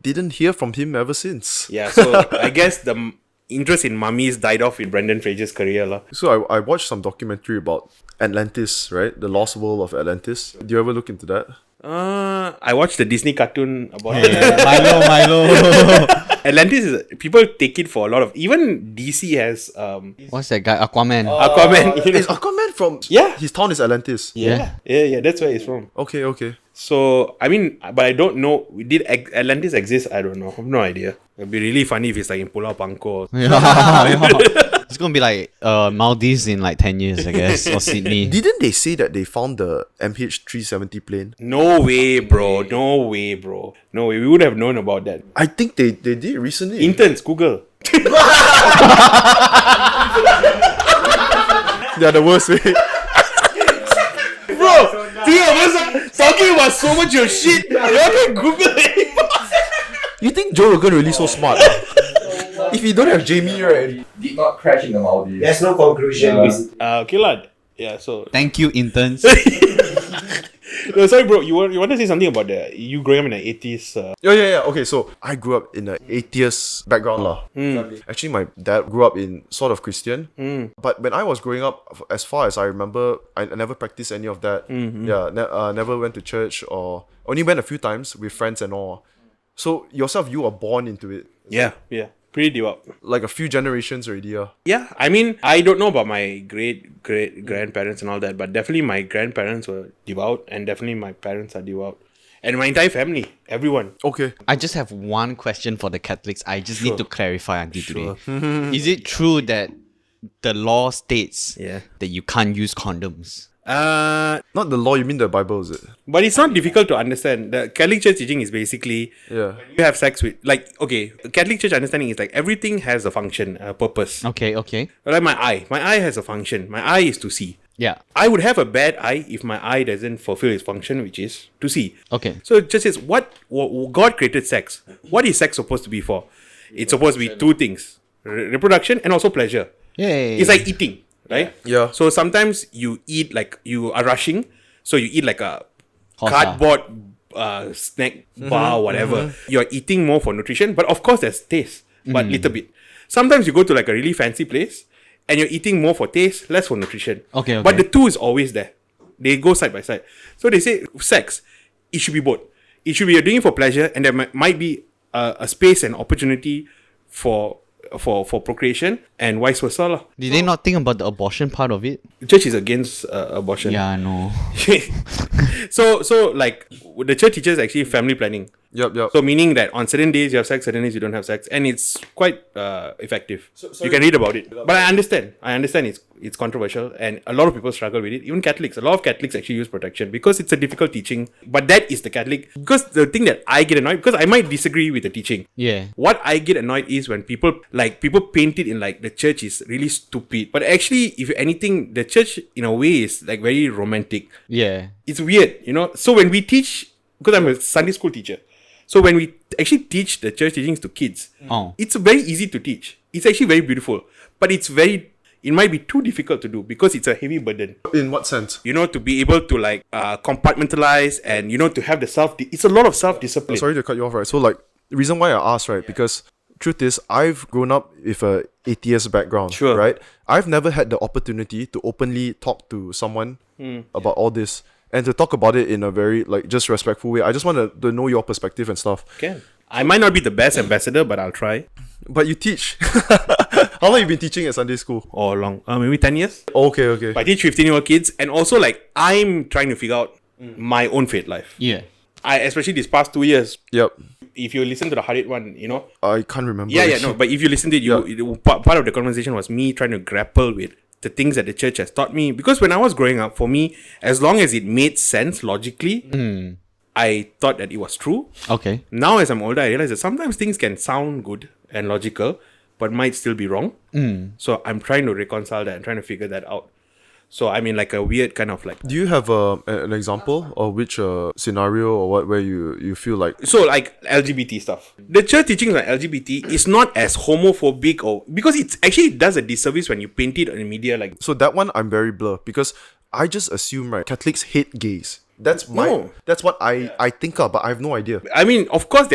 didn't hear from him ever since. Yeah, so I guess the interest in mummies died off with Brendan Fraser's career. La. So I watched some documentary about Atlantis, right? The lost world of Atlantis. Do you ever look into that? I watched the Disney cartoon about Milo. Atlantis. People take it for a lot of. Even DC has What's that guy? Aquaman. Aquaman. Is Aquaman from... Yeah. His town is Atlantis. Yeah. Yeah. That's where it's from. Okay. So but I don't know. Did Atlantis exist? I don't know. I have no idea. It'd be really funny if it's in Pulau Pangkor. It's gonna be like Maldives in like 10 years, I guess, or Sydney. Didn't they say that they found the MH370 plane? No way, bro. No way, bro. No way. We would have known about that. I think they did recently. Interns, Google. They're the worst way. Bro, three of us are talking about so much of shit. You can Google it. You think Joe Rogan really so smart? If you don't have Jamie, right? Did not crash in the Maldives. There's no conclusion. Okay, lad. Yeah, so. Thank you, interns. No, sorry, bro. You want to say something about you growing up in the 80s? Yeah. Okay, so I grew up in an atheist background lah. Actually, my dad grew up in sort of Christian. But when I was growing up, as far as I remember, I never practiced any of that. Yeah, never went to church or only went a few times with friends and all. So yourself, you were born into it. Yeah. Pretty devout. Like a few generations already, yeah. Yeah, I mean, I don't know about my great grandparents and all that, but definitely my grandparents were devout, and definitely my parents are devout. And my entire family, everyone. Okay. I just have one question for the Catholics. I just need to clarify until today. Is it true that the law states that you can't use condoms? Not the law, you mean the Bible, is it? But it's not difficult to understand. The Catholic Church teaching is basically Yeah. you have sex with, like, okay, Catholic Church understanding is like everything has a function, a purpose. Okay. Like my eye has a function. My eye is to see. Yeah. I would have a bad eye if my eye doesn't fulfill its function, which is to see. Okay. So it just says what God created sex. What is sex supposed to be for? It's supposed to be two things: reproduction and also pleasure. Yay. It's like eating, right? Yeah. So sometimes you eat like you are rushing, so you eat like a Hosa. cardboard snack bar, whatever. You're eating more for nutrition, but of course there's taste, but little bit. Sometimes you go to like a really fancy place and you're eating more for taste, less for nutrition. Okay. But the two is always there. They go side by side. So they say sex, it should be both. It should be you're doing it for pleasure, and there might be a space and opportunity for procreation, and vice versa lah. Did they not think about the abortion part of it? The church is against abortion. Yeah, I know. So like the church teaches actually family planning. Yep. So meaning that on certain days you have sex, certain days you don't have sex, and it's quite effective. You can read about it. But I understand it's controversial, and a lot of people struggle with it. Even Catholics, a lot of Catholics actually use protection because it's a difficult teaching. But that is the Catholic. Because the thing that I get annoyed, because I might disagree with the teaching. Yeah. What I get annoyed is when people paint it in like the church is really stupid. But actually, if anything, the church in a way is like very romantic. Yeah. It's weird, you know. So when we teach, because I'm a Sunday school teacher, so when we actually teach the church teachings to kids, it's very easy to teach. It's actually very beautiful, but it might be too difficult to do because it's a heavy burden. In what sense? You know, to be able to like compartmentalize and, you know, to have it's a lot of self-discipline. Sorry to cut you off, right? So like, the reason why I asked, right, because truth is, I've grown up with a atheist background, Sure. right? I've never had the opportunity to openly talk to someone about all this and to talk about it in a very like just respectful way. I just want to know your perspective and stuff. Okay. I might not be the best ambassador, but I'll try. But you teach. How long have you been teaching at Sunday school? Or long, maybe 10 years. Okay. I teach 15-year-old kids, and also like I'm trying to figure out my own faith life. Yeah. Especially these past 2 years. Yep. If you listen to the Harit one, you know. I can't remember. No. But if you listen to it, part of the conversation was me trying to grapple with the things that the church has taught me. Because when I was growing up, for me, as long as it made sense logically, I thought that it was true. Okay. Now, as I'm older, I realize that sometimes things can sound good and logical, but might still be wrong. So I'm trying to reconcile that and trying to figure that out. So I'm in like a weird kind of like... Do you have an example of which scenario or what where you feel like... So like LGBT stuff. The church teachings on LGBT is not as homophobic or... Because it does a disservice when you paint it on the media like... So that one I'm very blur because I just assume, right, Catholics hate gays. That's what I think of, but I have no idea. I mean, of course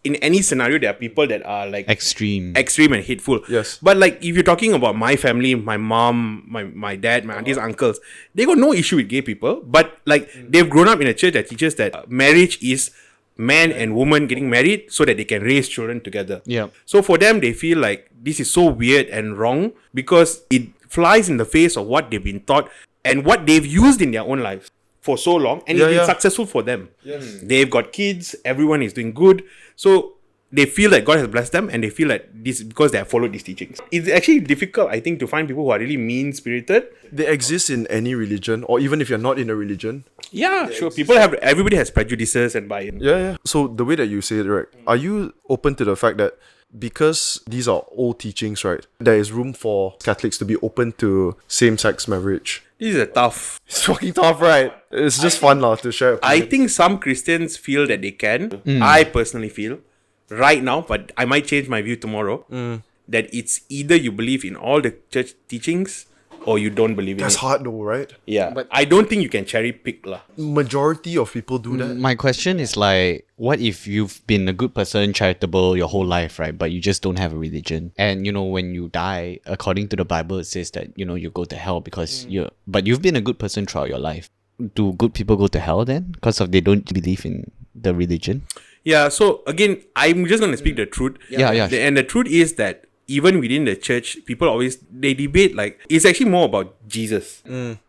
in any scenario, there are people that are like... Extreme and hateful. Yes. But like, if you're talking about my family, my mom, my dad, my aunties, uncles, they got no issue with gay people. But like, they've grown up in a church that teaches that marriage is man and woman getting married so that they can raise children together. Yeah. So for them, they feel like this is so weird and wrong because it flies in the face of what they've been taught and what they've used in their own lives for so long, and it's been successful for them. Yes. They've got kids, everyone is doing good. So they feel that God has blessed them, and they feel that this because they have followed these teachings. It's actually difficult, I think, to find people who are really mean-spirited. They exist in any religion, or even if you're not in a religion. Yeah, sure. Everybody has prejudices and buy-in. Yeah. So the way that you say it, right? Are you open to the fact that because these are old teachings, right, there is room for Catholics to be open to same-sex marriage? This is a tough. It's fucking tough, right? It's just fun to share. I think some Christians feel that they can. I personally feel right now, but I might change my view tomorrow, that it's either you believe in all the church teachings or you don't believe in That's it. hard though, right? Yeah, but I don't think you can cherry pick lah. Majority of people do that. My question is like, what if you've been a good person, charitable your whole life, right? But you just don't have a religion. And, when you die, according to the Bible, it says that, you go to hell because but you've been a good person throughout your life. Do good people go to hell then? Because they don't believe in the religion? Yeah, so again, I'm just going to speak the truth. Yeah. And the truth is that even within the church, people they debate like, it's actually more about Jesus.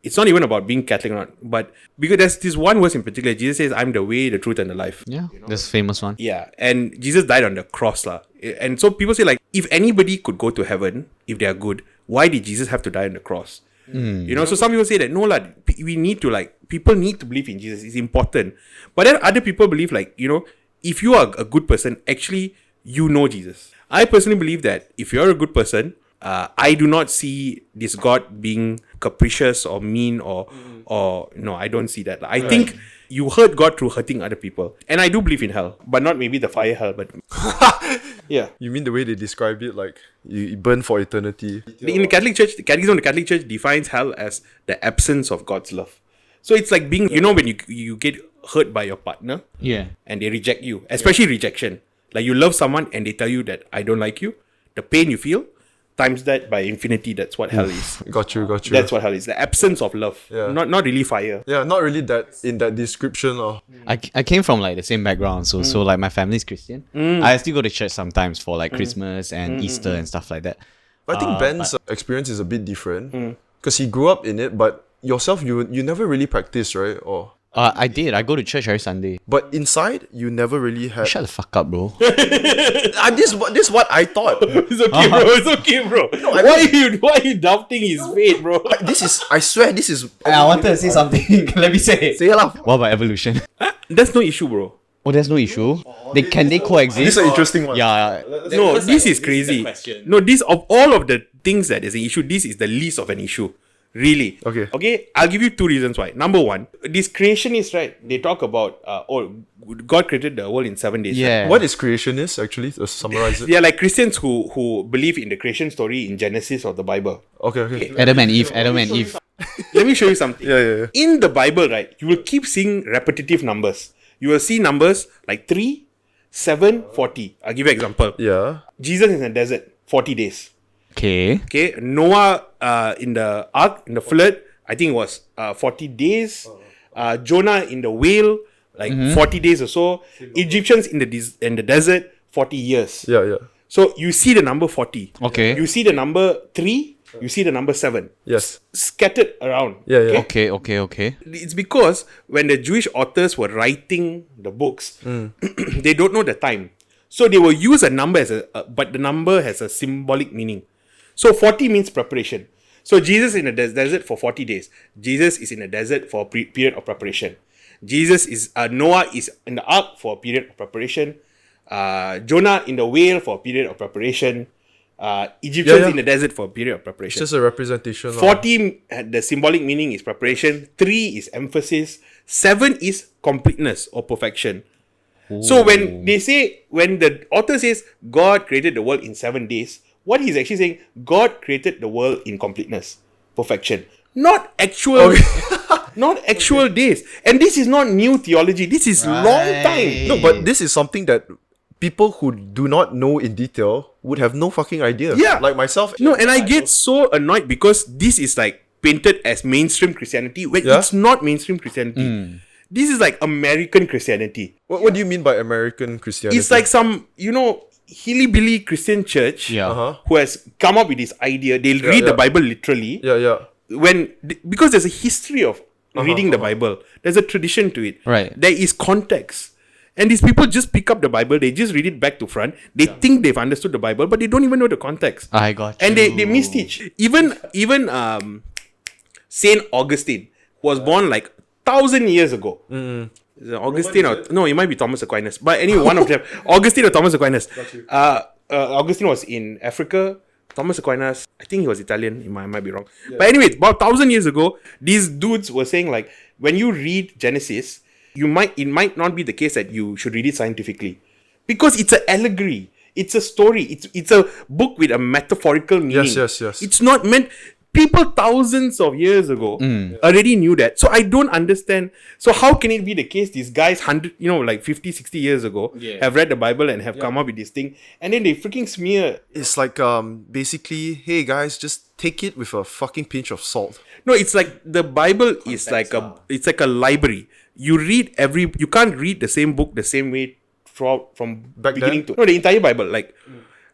It's not even about being Catholic or not. But because there's this one verse in particular, Jesus says, I'm the way, the truth, and the life. Yeah, this famous one. Yeah, and Jesus died on the cross lah. And so people say like, if anybody could go to heaven, if they are good, why did Jesus have to die on the cross? So some people say that, no lah, we need to people need to believe in Jesus. It's important. But then other people believe like, if you are a good person, actually, you know Jesus. I personally believe that if you're a good person, I do not see this God being capricious or mean or no, I don't see that. I think you hurt God through hurting other people. And I do believe in hell, but not maybe the fire hell, but yeah. You mean the way they describe it, like you burn for eternity? In the Catholic Church, the Catechism of the Catholic Church defines hell as the absence of God's love. So it's like being, when you get hurt by your partner, and they reject you, especially rejection. Like you love someone and they tell you that I don't like you, the pain you feel, times that by infinity, that's what hell is. Got you. That's what hell is. The absence of love. Yeah. Not really fire. Yeah, not really that in that description. I came from the same background, so my family's Christian. I still go to church sometimes for Christmas and Easter and stuff like that. But I think Ben's experience is a bit different because he grew up in it, but yourself, you never really practiced, right? Or I did. I go to church every Sunday. but inside, you never really had. Shut the fuck up, bro. This is what I thought. It's okay, bro. Why are you doubting his faith, bro? I swear, this is. I wanted to say something. Let me say it. Say it lah. What about evolution? That's no issue, bro. Oh, there's no issue. Can they coexist? This is an interesting one. Yeah. No, this is crazy. No, this of all of the things that is an issue, this is the least of an issue. Really. Okay, I'll give you two reasons why. Number one, these creationists, right? They talk about God created the world in 7 days. Yeah. Right? What is creationist actually? To summarize it. They are like Christians who believe in the creation story in Genesis of the Bible. Okay. Adam and Eve. Let me show you something. Yeah. In the Bible, right, you will keep seeing repetitive numbers. You will see numbers like 3, 7, 40. I'll give you an example. Yeah. Jesus in the desert, 40 days. Okay. Noah in the ark, in the flood, I think it was 40 days. Jonah in the whale, 40 days or so. Egyptians in the desert, 40 years. Yeah. So you see the number 40. Okay. You see the number 3. You see the number 7. Yes. Scattered around. Yeah. Okay. It's because when the Jewish authors were writing the books, they don't know the time. So they will use a number but the number has a symbolic meaning. So 40 means preparation. So Jesus in the desert for 40 days. Jesus is in the desert for a period of preparation. Noah is in the ark for a period of preparation. Jonah in the whale for a period of preparation. Egyptians in the desert for a period of preparation. It's just a representation. 40, the symbolic meaning is preparation. 3 is emphasis. 7 is completeness or perfection. Ooh. So when the author says God created the world in 7 days, what he's actually saying, God created the world in completeness, perfection. Not actual days. And this is not new theology. This is long time. No, but this is something that people who do not know in detail would have no fucking idea. Yeah. Like myself. No, and I get so annoyed because this is like painted as mainstream Christianity when it's not mainstream Christianity. This is like American Christianity. What do you mean by American Christianity? It's like some, hillbilly Christian church who has come up with this idea. They'll read the Bible literally. Yeah. Because there's a history of reading the Bible. There's a tradition to it. Right. There is context. And these people just pick up the Bible, they just read it back to front. They think they've understood the Bible, but they don't even know the context. I got you. And they misteach. Even Saint Augustine was born like 1,000 years ago. Is it Augustine or no? It might be Thomas Aquinas. But anyway, one of them, Augustine or Thomas Aquinas. Augustine was in Africa. Thomas Aquinas, I think he was Italian. I might be wrong. Yeah. But anyway, about 1,000 years ago, these dudes were saying like, when you read Genesis, it might not be the case that you should read it scientifically, because it's an allegory. It's a story. It's a book with a metaphorical meaning. Yes. It's not meant. People thousands of years ago already knew that. So I don't understand. So how can it be the case these guys 50, 60 years ago have read the Bible and have come up with this thing, and then they freaking smear. It's like basically, hey guys, just take it with a fucking pinch of salt. No, it's like the Bible is like a library. You can't read the same book the same way from Back beginning then? to the entire Bible. Like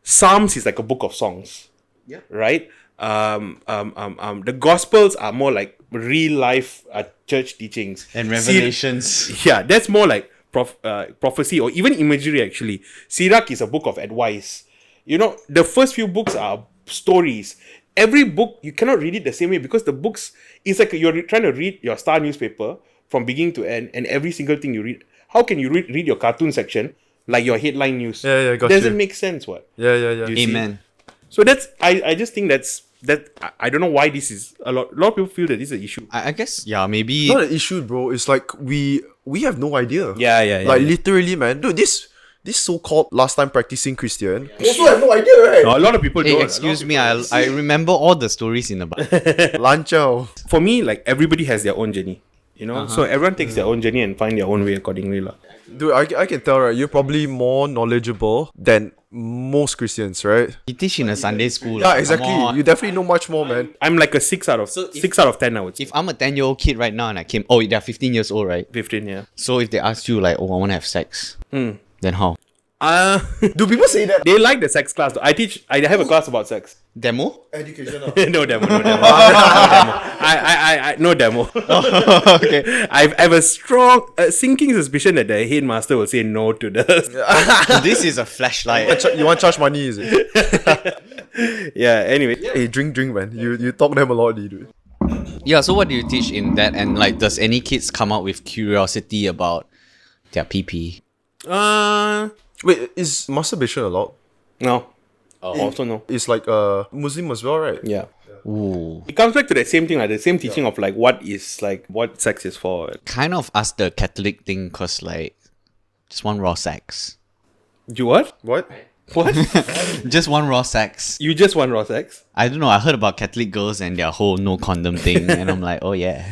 Psalms is like a book of songs. Yeah. Right? The Gospels are more like real life church teachings and Revelations. Yeah, that's more like prophecy or even imagery. Actually, Sirach is a book of advice. The first few books are stories. Every book you cannot read it the same way, because the books is like you're trying to read your Star newspaper from beginning to end, and every single thing you read. How can you read your cartoon section like your headline news? Doesn't make sense. What? Yeah. Amen. So that's I just think that I don't know why this is a lot of people feel that this is an issue. I guess, maybe. Not an issue, bro. It's like we have no idea. Yeah. Like literally, man. Dude, this so-called last time practicing Christian also have no idea, right? No, a lot of people Hey, don't. excuse me, I remember all the stories in the Bible. Lanchao. For me, like everybody has their own journey. So everyone takes their own journey and find their own way accordingly. Dude, I can tell, right? You're probably more knowledgeable than most Christians, right? You teach in a Sunday school. Yeah, like, exactly. come on. You definitely know much more, man. I'm like a 6 out of 10, I would say. If I'm a 10-year-old kid right now and I came, they're 15 years old, right? 15, yeah. So if they ask you like, I want to have sex, then how? Do people say that? They like the sex class. I have a class about sex. Demo? Educational. No demo. No demo. Okay. I have a strong sinking suspicion that the headmaster will say no to this. This is a flashlight. You want charge money, is it? Yeah, anyway. Hey, drink, man. You talk them a lot, dude. Yeah, so what do you teach in that? And like, does any kids come out with curiosity about their PP? Wait, is masturbation allowed? No. Also no. It's like Muslim as well, right? Yeah. Ooh. It comes back to that same thing, like the same teaching of like what sex is for. Kind of ask the Catholic thing, cause like, just one raw sex. You what? What? What? Just one raw sex. You just want raw sex? I don't know, I heard about Catholic girls and their whole no condom thing, and I'm like, oh yeah.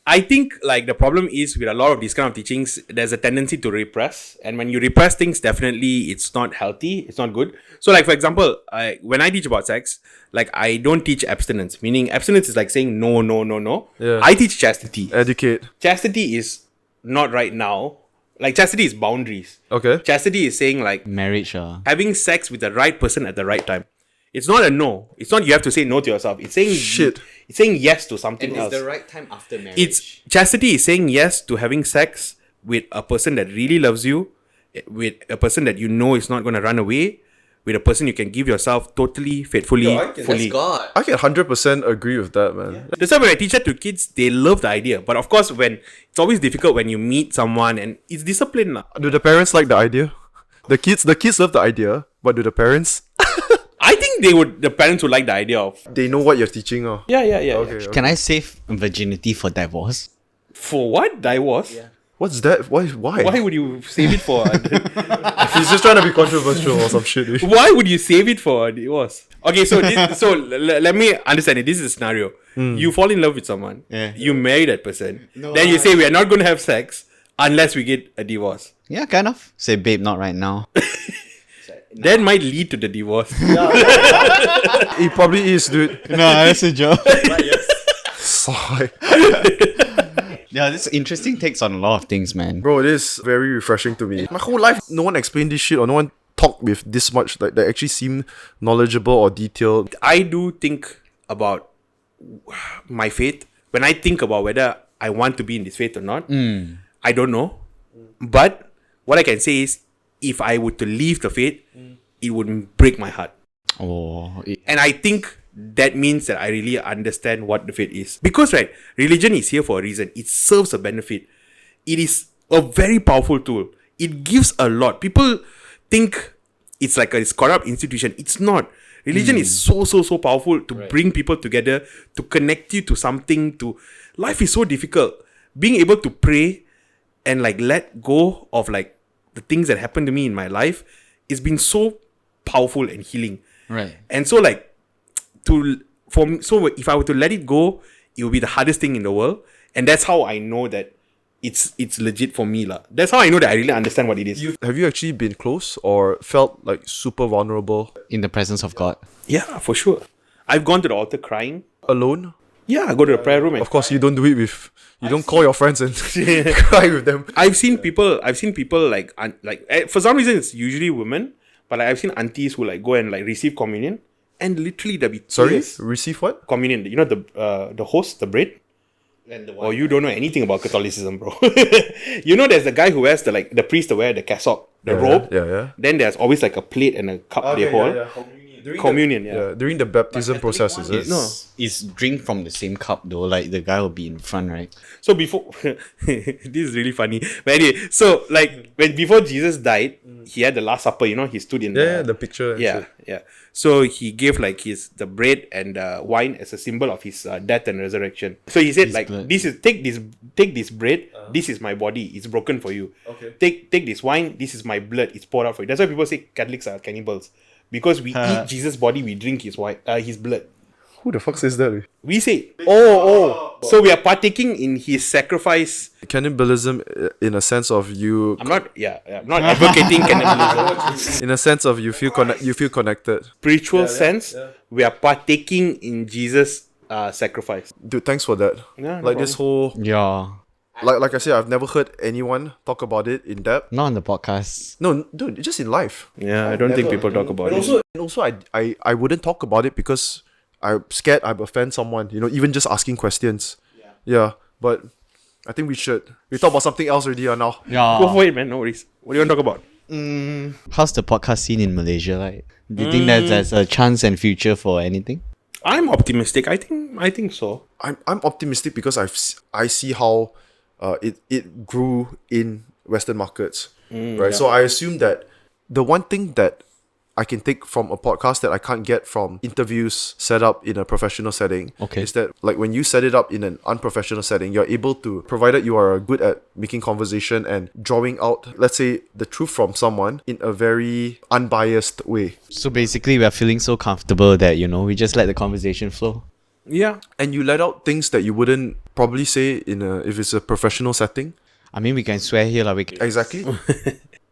I think like the problem is with a lot of these kind of teachings, there's a tendency to repress, and when you repress things, definitely it's not healthy, it's not good. So like for example, when I teach about sex, like I don't teach abstinence, meaning abstinence is like saying no. Yeah. I teach chastity. Educate. Chastity is not right now. Like chastity is boundaries. Okay. Chastity is saying like Marriage, having sex with the right person at the right time. It's not a no. It's not you have to say no to yourself. It's saying Shit. It's saying yes to something else. right time after marriage. It's chastity is saying yes to having sex with a person that really loves you, with a person that you know is not going to run away, with a person you can give yourself totally, faithfully, fully. God. I can 100% agree with that, man. Yeah. That's why when I teach that to kids, they love the idea. But of course, it's always difficult when you meet someone and it's discipline. Do the parents like the idea? The kids love the idea, but do the parents? I think the parents would like the idea of. They know what you're teaching, oh. Yeah. Okay. Can I save virginity for divorce? For what? Divorce? Yeah. What's that? Why? Why would you save it for? He's just trying to be controversial or some shit. Dude. Why would you save it for a divorce? Okay, so let me understand it. This is a scenario. You fall in love with someone. Yeah. You marry that person. Then you say we are not going to have sex unless we get a divorce. Yeah, kind of. Say, babe, not right now. That might lead to the divorce. It probably is, dude. No, that's a joke. Sorry. Yeah, this is interesting takes on a lot of things, man. Bro, it is very refreshing to me. My whole life, no one explained this shit or no one talked with this much that actually seemed knowledgeable or detailed. I do think about my faith. When I think about whether I want to be in this faith or not, I don't know. But what I can say is, if I were to leave the faith, it would break my heart. Oh, And I think that means that I really understand what the faith is. Because, right, religion is here for a reason. It serves a benefit. It is a very powerful tool. It gives a lot. People think it's like a corrupt institution. It's not. Religion is so powerful to bring people together, to connect you to something. Life is so difficult. Being able to pray and like let go of like the things that happened to me in my life, it's been so powerful and healing. right. And so like if I were to let it go, it would be the hardest thing in the world. And that's how I know that it's legit for me lah. That's how I know that I really understand what it is. Have you actually been close or felt like super vulnerable In the presence of God. Yeah, for sure. I've gone to the altar crying. alone? Yeah, I go to the prayer room and Of course, you don't do it with. You don't call your friends and cry with them. I've seen people like for some reason it's usually women, but like, I've seen aunties who like go and like receive communion, and literally there'll be Sorry, tears. receive what? Communion. You know the host, the bread. Or you don't know anything about Catholicism, bro. You know, there's the guy who wears the priest who wear the cassock, the robe. Yeah. Then there's always like a plate and a cup they hold. Communion, yeah. Yeah, during the baptism process, is it? No. It's drink from the same cup though. Like the guy will be in front, right? So before this is really funny. But anyway, so like before Jesus died, he had the Last Supper. You know, he stood in The picture. and yeah, shit. yeah. So he gave like the bread and wine as a symbol of his death and resurrection. So he said like, blood. this is take this bread. This is my body. It's broken for you. Okay. Take this wine. This is my blood. It's poured out for you. That's why people say Catholics are cannibals, because we eat Jesus' body, we drink his blood. Who the fuck says that? We say, oh. So we are partaking in his sacrifice. Cannibalism, in a sense of you. I'm not advocating cannibalism. In a sense of you feel connected. Spiritual sense, we are partaking in Jesus' sacrifice. Dude, thanks for that. Yeah, no like this whole, Yeah. like I said, I've never heard anyone talk about it in depth. Not on the podcast. No, dude, just in life. Yeah, I don't think people talk about it. And also, I wouldn't talk about it because I'm scared I'd offend someone. You know, even just asking questions. Yeah, but I think we should. We talk about something else already now. Yeah. Go for it, man. No worries. What do you want to talk about? How's the podcast scene in Malaysia like? Do you think that there's a chance and future for anything? I'm optimistic. I think so. I'm optimistic because I see how it grew in Western markets, right? So I assume that the one thing that I can take from a podcast that I can't get from interviews set up in a professional setting is that like when you set it up in an unprofessional setting, you're able to, provided you are good at making conversation and drawing out, let's say, the truth from someone in a very unbiased way. So basically, we're feeling so comfortable that, we just let the conversation flow. Yeah. And you let out things that you wouldn't probably say if it's a professional setting. I mean, we can swear here, like Exactly.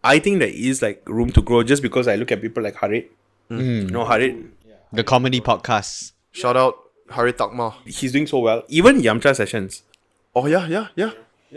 I think there is like room to grow just because I look at people like Harit. No, Harit. the comedy podcast. Shout out Hari Takma. He's doing so well. Even Yamcha sessions. Oh yeah.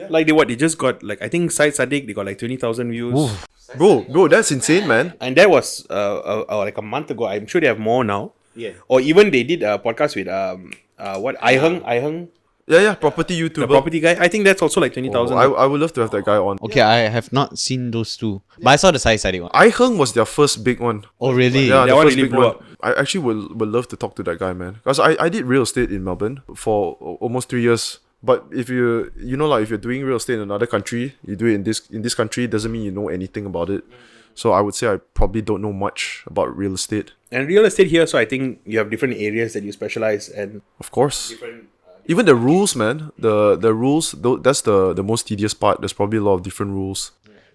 Like they just got like, I think Syed Sadiq, they got like 20,000 views. Bro, that's insane, man. And that was like a month ago. I'm sure they have more now. Yeah. Or even they did a podcast with I Heng, Yeah, property YouTuber. the property guy. I think that's also like 20,000. I would love to have that guy on. Okay, I have not seen those two. But I saw the Sai Sadiq one. I Heng was their first big one. Oh, really? Yeah, that the one first really big blew one. up. I actually would love to talk to that guy, man. Because I did real estate in Melbourne for almost 3 years. But if if you're doing real estate in another country, you do it in this country, doesn't mean you know anything about it. So I would say I probably don't know much about real estate. And real estate here, so I think you have different areas that you specialize and Of course. Even the rules, man. The rules, that's the most tedious part. There's probably a lot of different rules.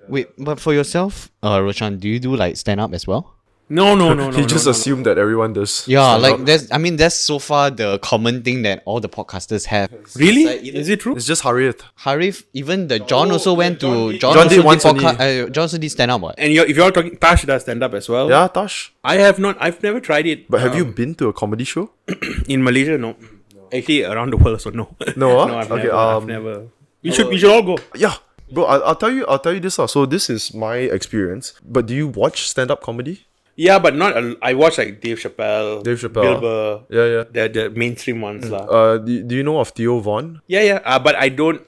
Wait, but for yourself, Roeshan, do you do like stand-up as well? No. He just assumed that everyone does. Yeah, stand-up. like that's so far the common thing that all the podcasters have. Really? It's like Is it true? It's just Harriet. Harif, even the John also went to John also did once only. John also did stand up. What? And if you're talking, Tash does stand up as well. Yeah, Tash. I have not. I've never tried it. But have you been to a comedy show? In Malaysia? No. Actually, around the world, so no. No, huh? No, I've Okay, never. I've never. We should all go. Yeah, bro. I'll tell you this. So this is my experience. But do you watch stand-up comedy? Yeah, but not. I watch like Dave Chappelle, Bill Burr, Yeah. the mainstream ones lah. Do you know of Theo Von? Yeah. But I don't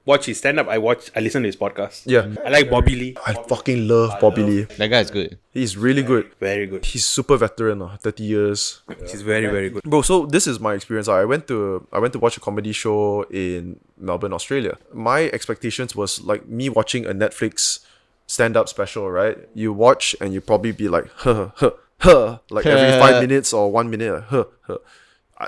watch his stand up. I listen to his podcast. Yeah. I like Bobby Lee. I fucking love Bobby Lee. That guy's good. He's really good. Very good. He's super veteran, 30 years. He's very, very good. Bro, so this is my experience. I went to watch a comedy show in Melbourne, Australia. My expectations was like me watching a Netflix stand-up special, right? You watch and you probably be like, like every 5 minutes or 1 minute,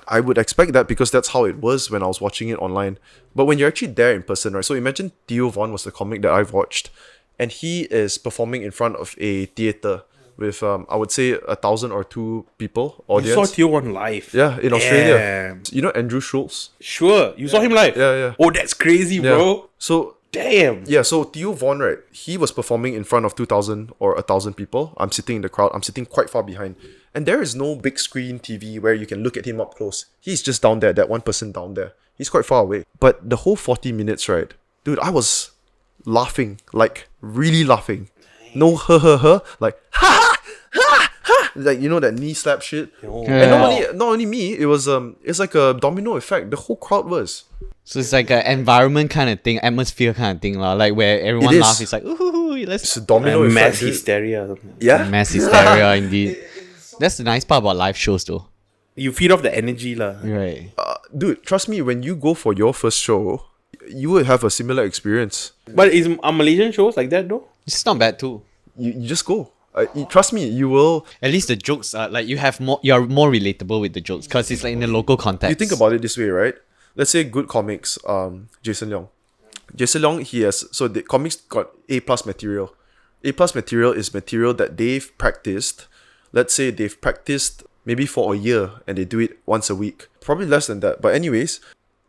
I would expect that because that's how it was when I was watching it online. But when you're actually there in person, right? So imagine Theo Von was the comic that I've watched, and he is performing in front of a theater with I would say 1,000 or 2 people audience. You saw Theo on live. Yeah, in Australia. Damn. You know Andrew Schultz? Sure. You saw him live? Yeah. Oh, that's crazy, Yeah. bro. So Damn. yeah, so Theo Von, right? He was performing in front of 2,000 or 1,000 people. I'm sitting in the crowd. I'm sitting quite far behind. And there is no big screen TV where you can look at him up close. He's just down there, that one person down there. He's quite far away. But the whole 40 minutes, right? Dude, I was laughing, like really laughing. No like like, you know, that knee slap shit. And not only me, it was it's like a domino effect. The whole crowd was. So it's like an environment kind of thing, atmosphere kind of thing, like where everyone is. laughs. It's like, ooh, It's let's a domino effect. Mass dude. hysteria. Yeah. mass hysteria indeed. That's the nice part about live shows though. You feed off the energy, lah. Right. Dude, trust me, when you go for your first show, you will have a similar experience. But are Malaysian shows like that, though? It's not bad too. You just go. Trust me, you will. At least the jokes are like you're more relatable with the jokes because it's like in the local context. You think about it this way, right? Let's say good comics, Jason Leong. Jason Leong, the comics got A+ material. A+ material is material that they've practiced. Let's say they've practiced maybe for a year and they do it once a week. Probably less than that. But anyways,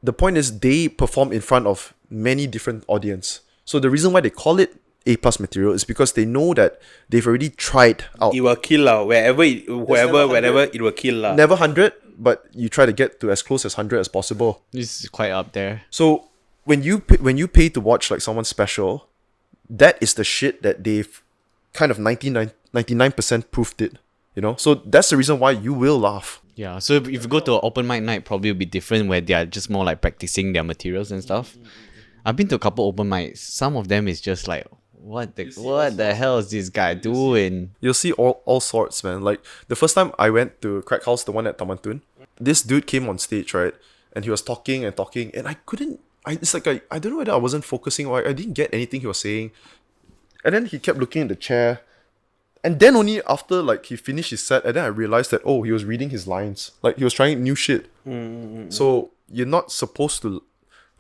the point is they perform in front of many different audience. So the reason why they call it A+ material is because they know that they've already tried out. It will kill, lah. Wherever, it will kill, lah. Never 100, but you try to get to as close as 100 as possible. This is quite up there. So when you pay to watch like someone special, that is the shit that they've kind of 99% proved it. You know? So that's the reason why you will laugh. Yeah, so if you go to an open mic night, probably will be different where they are just more like practicing their materials and stuff. I've been to a couple open mics. Some of them is just like, what the hell is this guy doing? You'll see all sorts, man. Like the first time I went to Crack House, the one at Tamantun, this dude came on stage, right? And he was talking, and I don't know whether I wasn't focusing or I didn't get anything he was saying. And then he kept looking at the chair. And then only after like he finished his set, and then I realized that he was reading his lines. Like he was trying new shit. So you're not supposed to.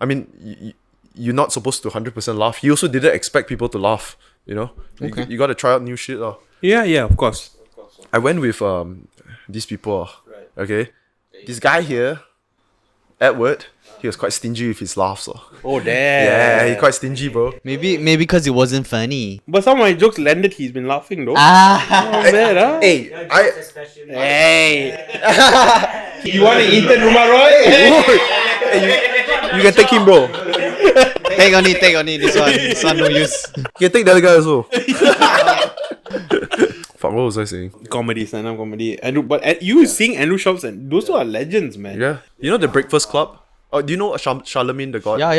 I mean, you're not supposed to 100% laugh. He also didn't expect people to laugh. You know, Okay. you got to try out new shit. Yeah, of course. I went with these people. Okay, this guy here, Edward. He was quite stingy with his laughs. Oh, damn. Yeah, he quite stingy, bro. Maybe because it wasn't funny. But some of my jokes landed, he's been laughing, though. Ah, Not bad, huh? Hey, Hey. You want to eat the Rumah Roy? you can take him, bro. take on it. This one no use. You can take the other guy also. Fuck, what was I saying? Comedy, stand-up comedy. But you seeing Andrew Schultz, and those two are legends, man. Yeah. You know the Breakfast Club? Do you know Charlemagne the God? Yeah.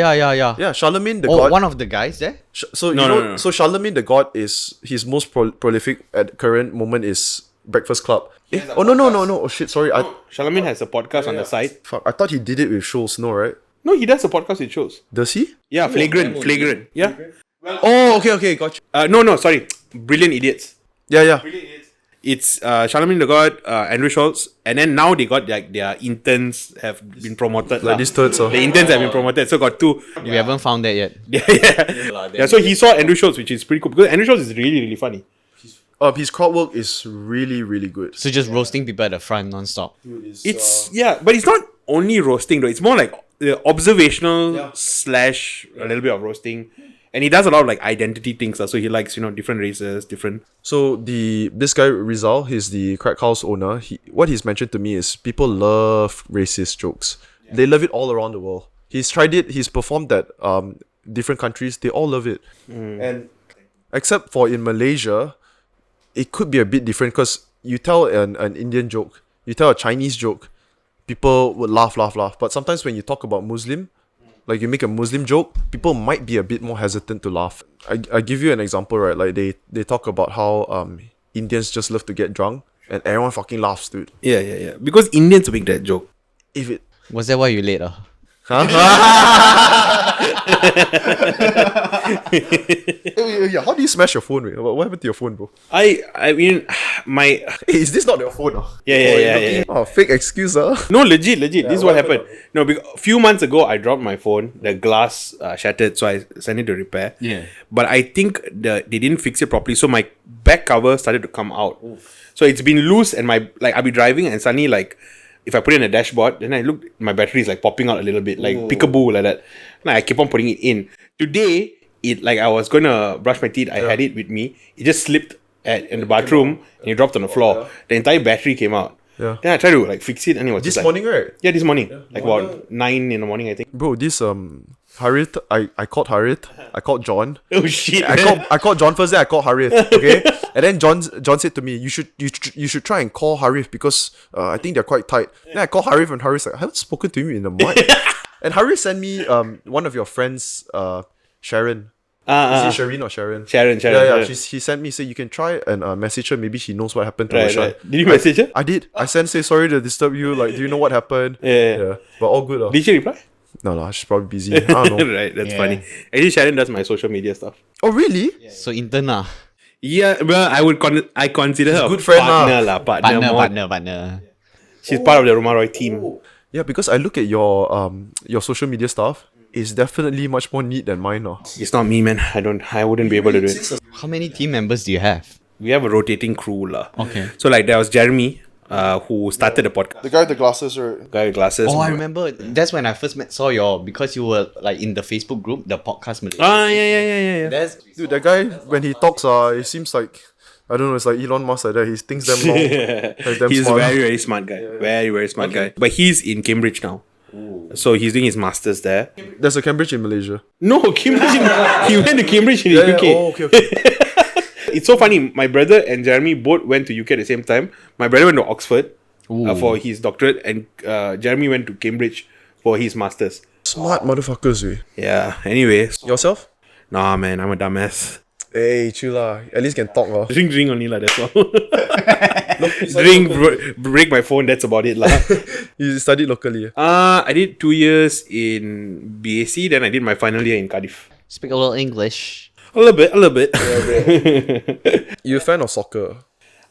Yeah, Charlemagne the Oh, God. one of the guys there? No. So Charlemagne the God is his most prolific at the current moment is Breakfast Club. Oh no. Oh shit, sorry. Charlemagne has a podcast on the side. Fuck, I thought he did it with Schultz, no, right? No, he does a podcast with shows. Does he? Yeah, Flagrant. Yeah. Oh, okay, gotcha. No, sorry. Brilliant Idiots. Yeah. It's Charlemagne the God, Andrew Schultz, and then now they got like their interns have been promoted. Like these thirds, The interns have been promoted, so got 2. We haven't found that yet. Yeah, so he saw Andrew Schultz, which is pretty cool because Andrew Schultz is really, really funny. His crowd work is really, really good. So just roasting people at the front non-stop. But it's not only roasting though. It's more like observational / a little bit of roasting. And he does a lot of like identity things. So he likes, different races, different. So this guy Rizal, he's the Crack House owner. What he's mentioned to me is people love racist jokes. Yeah. They love it all around the world. He's tried it. He's performed at different countries. They all love it. And except for in Malaysia, it could be a bit different because you tell an Indian joke, you tell a Chinese joke, people would laugh. But sometimes when you talk about Muslim, like you make a Muslim joke, people might be a bit more hesitant to laugh. I give you an example, right? Like they talk about how Indians just love to get drunk, and everyone fucking laughs, dude. Yeah. Because Indians make that joke. If it Was that why you late? yeah, how do you smash your phone? Wait? What happened to your phone, bro? I mean, my Hey, is this not your phone? yeah. Oh, fake excuse, No, legit. This is what happened. No, because a few months ago, I dropped my phone. The glass shattered, so I sent it to repair. Yeah. But I think they didn't fix it properly, so my back cover started to come out. So it's been loose, and I'll be driving, and suddenly if I put it in a dashboard, then I look, my battery is popping out a little bit, peekaboo like that. And I keep on putting it in. Today, I was gonna brush my teeth. I had it with me. It just slipped in the bathroom and it dropped on the floor. The entire battery came out. Yeah. Then I tried to fix it, and it was This just morning, right? Yeah, this morning. About 9 in the morning, I think. Bro, this Harith, I called Harith. I called John. Oh shit! I called John first, then I called Harith. Okay, and then John said to me, you should try and call Harith because I think they're quite tight. Then I called Harith, and Harith's like, I haven't spoken to him in a month. And Harith sent me one of your friends, Sharon. Is it Shireen or Sharon? Sharon. Yeah. He sent me, say you can try and message her. Maybe she knows what happened to Roeshan. Right. Did you message her? I did. I sent, say sorry to disturb you. Like, do you know what happened? Yeah. But all good. Did she reply? No, she's probably busy. I don't know. Right, that's Yeah. funny. Actually, Sharon does my social media stuff. Oh, really? So intern lah. Yeah, well, I consider her a good friend partner lah. Partner. She's part of the Rumah Roy team. Yeah, because I look at your social media stuff. It's definitely much more neat than mine. It's not me, man. I wouldn't be able to do it. How many team members do you have? We have a rotating crew lah. Okay. So there was Jeremy, who started the podcast. The guy with the glasses, right? Guy with glasses. Oh, I remember. That's when I first saw because you were in the Facebook group, the podcast Malaysia. Yeah. That's Dude, that guy, when he talks, it seems like, I don't know, it's like Elon Musk like that. He thinks damn long. Like, damn He's smart. a very, very smart guy. Very, very smart guy. But he's in Cambridge now. So he's doing his masters there. There's a Cambridge in Malaysia. No, Cambridge. He went to Cambridge in the UK. Oh, okay. It's so funny. My brother and Jeremy both went to UK at the same time. My brother went to Oxford for his doctorate, and Jeremy went to Cambridge for his masters. Smart motherfuckers, we. Yeah. Anyway. Yourself? Nah, man. I'm a dumbass. Hey, chill lah. At least can talk lah. Drink only lah. That's all. Break my phone. That's about it lah. You studied locally. I did 2 years in BAC. Then I did my final year in Cardiff. speak a little English. A little bit. You a fan of soccer?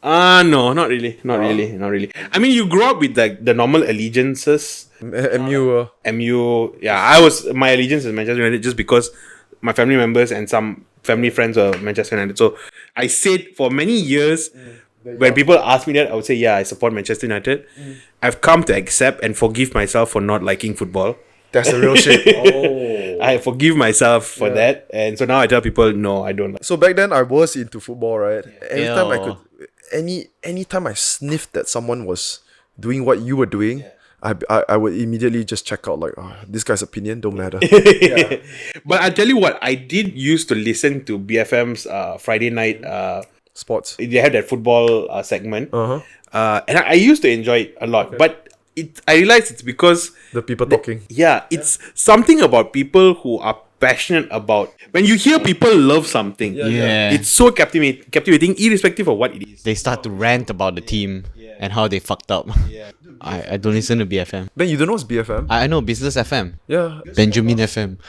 No, not really. Not really. I mean, you grow up with the normal allegiances. MU. MU. Yeah, my allegiance is Manchester United just because my family members and some family friends are Manchester United. So I said for many years, when people ask me that, I would say, yeah, I support Manchester United. I've come to accept and forgive myself for not liking football. That's the real shit. I forgive myself for that. And so now I tell people, no, I don't like. So back then I was into football, right? Anytime I Yeah. could, anytime I sniffed that someone was doing what you were doing, I would immediately just check out like, oh, this guy's opinion don't matter. But I tell you what, I did used to listen to BFM's Friday night. Sports. They have that football segment, Uh-huh. and I used to enjoy it a lot. But I realized it's because The people talking. it's something about people who are passionate about. When you hear people love something, Yeah. it's so captivating, irrespective of what it is. They start to rant about the team and how they fucked up. I don't listen to BFM. Ben, you don't know what's BFM? I know Business FM. Yeah. Benjamin FM.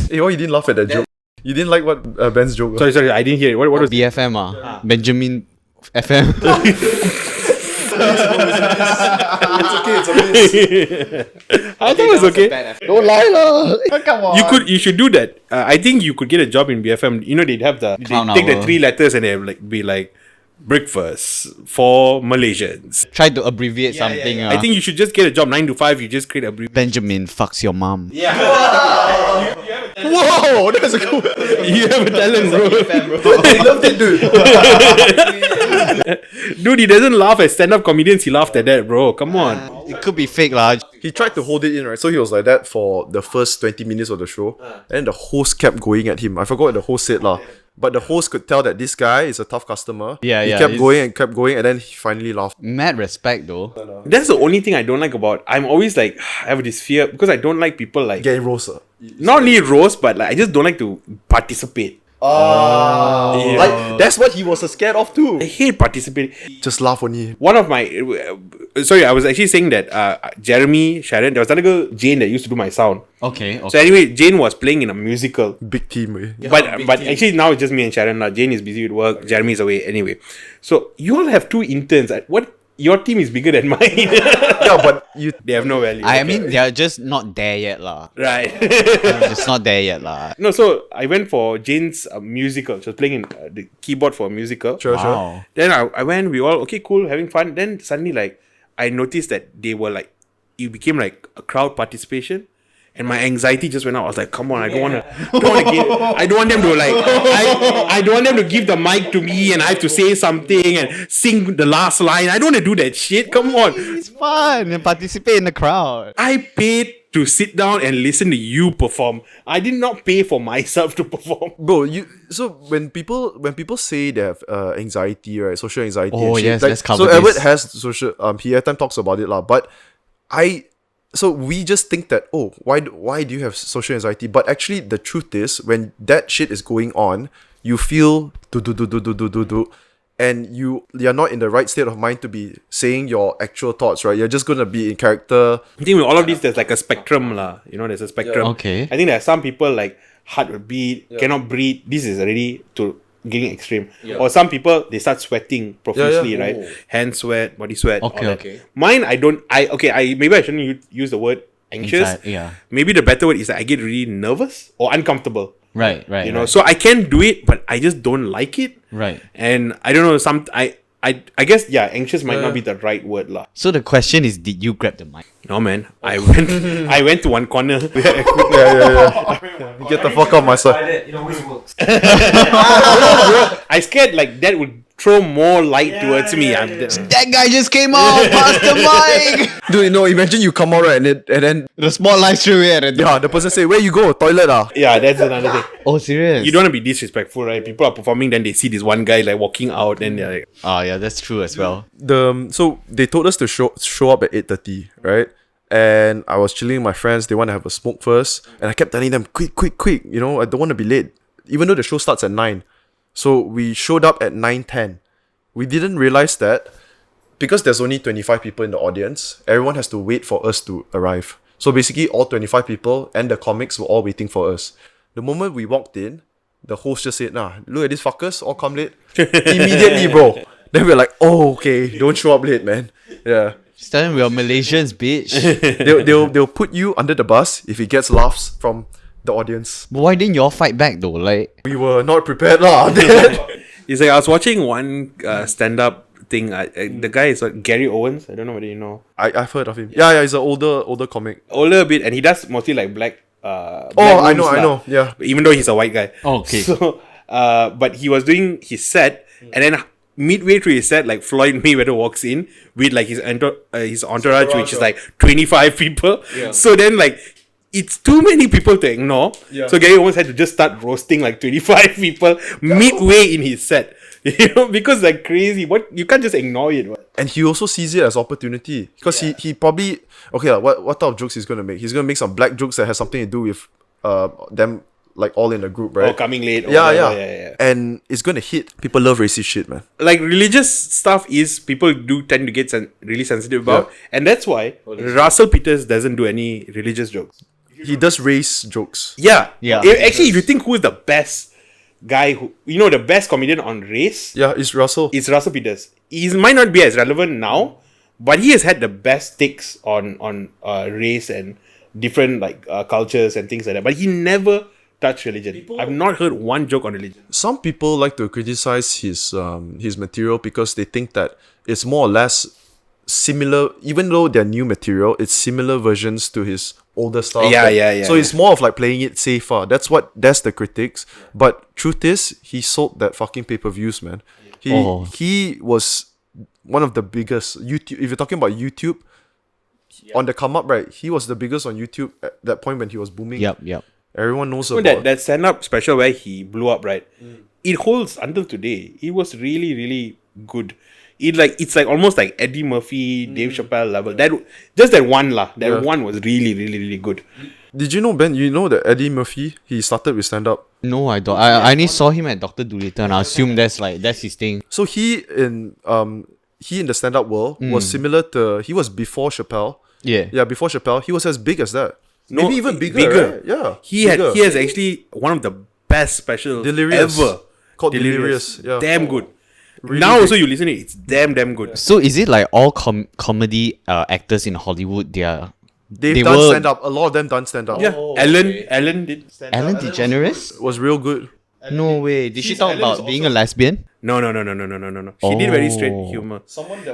Hey, why you didn't laugh at that joke? You didn't like what Ben's joke? Sorry, I didn't hear it. What was BFM Benjamin FM. It's okay. I thought it was okay. Don't lie lah. Come on. You should do that. I think you could get a job in BFM. You know, they'd have they Clown take the hour. 3 letters and they be like breakfast for Malaysians. Try to abbreviate something. I think you should just get a job 9 to 5. You just create a brief. Benjamin fucks your mom. Whoa, that's a cool. You have a talent, bro. I loved it, dude. Dude, he doesn't laugh at stand-up comedians. He laughed at that, bro. Come on. It could be fake lah. He tried to hold it in, right? So he was like that for the first 20 minutes of the show. And the host kept going at him. I forgot what the host said lah. But the host could tell that this guy is a tough customer. Yeah, he yeah, kept he's- going, and then he finally laughed. Mad respect though. That's the only thing I don't like about. I'm always like I have this fear because I don't like people like Getting roasted. not only roast, but like I just don't like to participate. Like that's what he was scared of too. I hate participating. Just laugh only. One of my sorry, I was actually saying that Jeremy, Sharon, there was another girl Jane that used to do my sound. Okay. So anyway, Jane was playing in a musical. Big team. Eh? But actually now it's just me and Sharon. Jane is busy with work. Jeremy is away anyway. So you all have 2 interns. What your team is bigger than mine. Yeah, but you. They have no value. I mean, they're just not there yet lah. right. Just not there yet lah. No, so I went for Jane's musical. She was playing in the keyboard for a musical. Sure. Wow. Then I went. We all okay, cool, having fun. Then suddenly like I noticed that they were like it became like a crowd participation. And my anxiety just went out. I was like, "Come on, I don't want to I don't want them to like, I don't want them to give the mic to me, and I have to say something and sing the last line. I don't want to do that shit. Come on, It's fun and participate in the crowd. I paid to sit down and listen to you perform. I did not pay for myself to perform. Bro, so when people say they have anxiety, right, social anxiety. Oh, and shit, yes, like, let's cover so Edward this. has social. He at times talks about it lah. But so we just think that why do you have social anxiety? But actually, the truth is when that shit is going on, you feel do, and you're not in the right state of mind to be saying your actual thoughts, right? You're just gonna be in character. I think with all of this, there's like a spectrum lah. You know, there's a spectrum. Yeah. Okay. I think there are some people like heart will beat, cannot breathe. This is already to getting extreme. Or some people they start sweating profusely, right? Hand sweat, body sweat. Okay, all that. okay. Mine, I don't. Maybe I shouldn't use the word anxious. Anxiety, yeah. Maybe the better word is that I get really nervous or uncomfortable. Right. You know, so I can do it, but I just don't like it. Right. And I don't know. I guess anxious might not be the right word lah. So the question is, did you grab the mic? No man, I went to one corner. Get the fuck out of my side. It always works. I scared like that would throw more light towards me. That guy just came out past the mic. Dude, imagine you come out right and then The spotlight straight away at the door. the person say, "Where you go? Toilet ah." Yeah, that's another thing. Oh, serious? You don't want to be disrespectful, right? People are performing, then they see this one guy like walking out, and they're like, Oh, yeah, that's true as well. So they told us to show up at 8:30, right? And I was chilling with my friends. They want to have a smoke first, and I kept telling them, quick! You know, I don't want to be late, even though the show starts at 9. So we showed up at 9:10. We didn't realize that because there's only 25 people in the audience, everyone has to wait for us to arrive. So basically, all 25 people and the comics were all waiting for us. The moment we walked in, the host just said, "Nah, look at these fuckers, all come late." Immediately, bro. Then we're like, "Oh, okay, don't show up late, man." Yeah. Just tell him we're Malaysians, bitch. They'll put you under the bus if it gets laughs from the audience. But why didn't y'all fight back though? Like, We were not prepared lah. it's like I was watching one stand-up thing. The guy is Gary Owens. I don't know whether you know. I've heard of him. Yeah, he's an older comic. Older a bit, and he does mostly like black. I know. Yeah. Even though he's a white guy. Okay. So, but he was doing his set, and then midway through his set, like Floyd Mayweather walks in with like his entourage, which is like 25 people. Yeah. So then like it's too many people to ignore. Yeah. So Gary Owens had to just start roasting like 25 people midway in his set. You know, because like crazy. What you can't just ignore it. What? And he also sees it as opportunity because he probably what type of jokes he's gonna make? He's gonna make some black jokes that has something to do with them like all in a group, right? Or coming late. Or Yeah. And it's gonna hit. People love racist shit, man. Like religious stuff is people do tend to get really sensitive about, and that's why Russell Peters doesn't do any religious jokes. He does race jokes. Yeah. Yeah. Actually, if you think who's the best guy the best comedian on race, Yeah, it's Russell. it's Russell Peters. He might not be as relevant now, but he has had the best takes on race and different like cultures and things like that. But he never touched religion. I've not heard one joke on religion. Some people like to criticize his material because they think that it's more or less similar, even though they're new material, it's similar versions to his older stuff. Yeah. So it's more of like playing it safer. That's the critics. But truth is, he sold that fucking pay-per-views, man. He was one of the biggest YouTube. If you're talking about YouTube, on the come up, right? He was the biggest on YouTube at that point when he was booming. Yep. Everyone knows about That stand-up special where he blew up, right? it holds until today. It was really, really good. It's like almost like Eddie Murphy, Dave Chappelle level. That one lah. That one was really, really, really good. Did you know, Ben? You know that Eddie Murphy, he started with stand up. No, I don't. I only saw him at Dr. Dolittle, and I assume that's his thing. So he in the stand up world was similar to, he was before Chappelle. Yeah. Before Chappelle, he was as big as that. No, Maybe even bigger. Right? Yeah. He has actually one of the best specials Delirious. ever. Called Delirious. Yeah. Damn good. Really now big. also you listen to it, it's damn good. So is it like all comedy actors in Hollywood? They've done stand up. A lot of them done stand up. Yeah. Ellen did. Ellen DeGeneres? It was real good. No way. Did she talk about being a lesbian? No. She did very straight humor.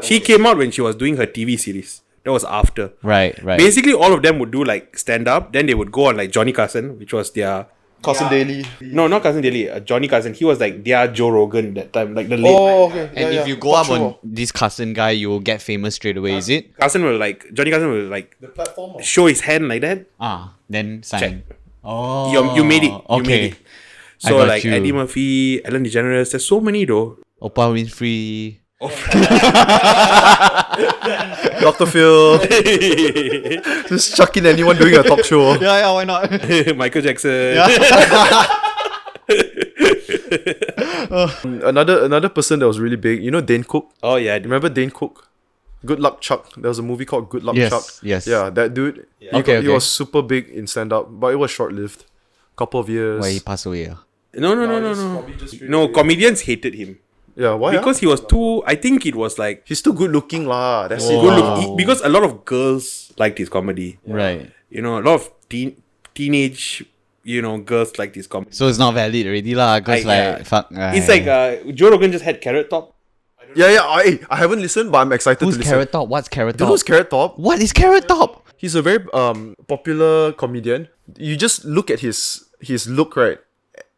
She came out when she was doing her TV series. That was after. Right. Basically, all of them would do like stand up. Then they would go on like Johnny Carson, which was their. Carson Daly. No, not Carson Daly. Johnny Carson. He was like their Joe Rogan that time, like the late. Oh, okay. And if you go up on this Carson guy, you will get famous straight away, is it? Johnny Carson will like the platform. show his hand like that. Then sign. Check. Oh. You made it. Okay. You made it. I So got like you. Eddie Murphy, Ellen DeGeneres. There's so many though. Oprah Winfrey. Dr. Phil. Just chuck in anyone doing a talk show. Yeah, why not? Michael Jackson. Another person that was really big. You know Dane Cook? Oh yeah. Remember Dane Cook? Good Luck Chuck. There was a movie called Good Luck Yes, Chuck. yes. Yeah, that dude. Okay. He was super big in stand up, but it was short lived. Couple of years. Why he passed away? No. No, comedians hated him. Yeah, why? Because he was too. I think it was like He's too good looking lah. That's it. good look. Because a lot of girls liked his comedy. Right. You know, a lot of teenage, girls liked his comedy. So it's not valid already lah. Cause fuck. It's like Joe Rogan just had Carrot Top. Yeah. I haven't listened, but I'm excited Who's to listen. Carrot Top? What's Carrot Do you Top? know who's Carrot Top? What is Carrot Top? He's a very popular comedian. You just look at his look, right,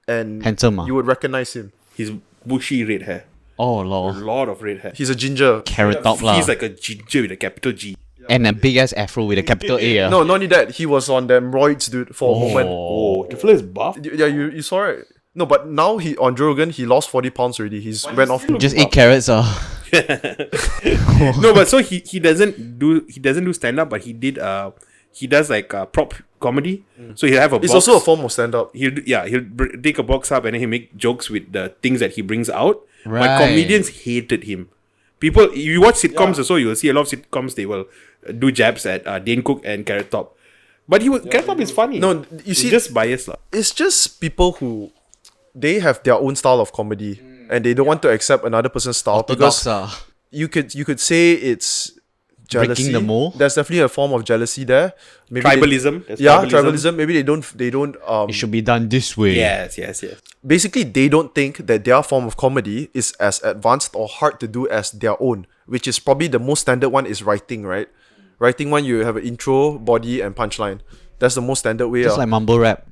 and Handsome, you would recognize him. His bushy red hair. Oh A lol. lot of red hair. He's a ginger. Carrot Top lah. He's like a ginger with a capital G. And a big ass afro with a capital A. No, not only that. He was on them roids, dude, for a moment. Oh, the fella is buff. Yeah, you saw it. No, but now he on Joe Rogan, he lost 40 pounds already. He's went off. Just eat carrots No, but so he doesn't do stand up, but he does like prop comedy. So he'll have a It's box. also a form of stand up. He'll take a box up and then he'll make jokes with the things that he brings out. But Right. comedians hated him. People, if you watch sitcoms also, you will see a lot of sitcoms, they will do jabs at Dane Cook and Carrot Top. But Carrot Top is funny. No, you see- It's just biased lah. It's just people who they have their own style of comedy and they don't want to accept another person's style Orthodox because you could say it's jealousy. Breaking the mold? There's definitely a form of jealousy there. Maybe they- Tribalism. There's tribalism. Maybe they don't It should be done this way. Yes. basically they don't think that their form of comedy is as advanced or hard to do as their own, which is probably the most standard one is writing, right? Writing one, you have an intro, body, and punchline. That's the most standard way. Just like mumble rap.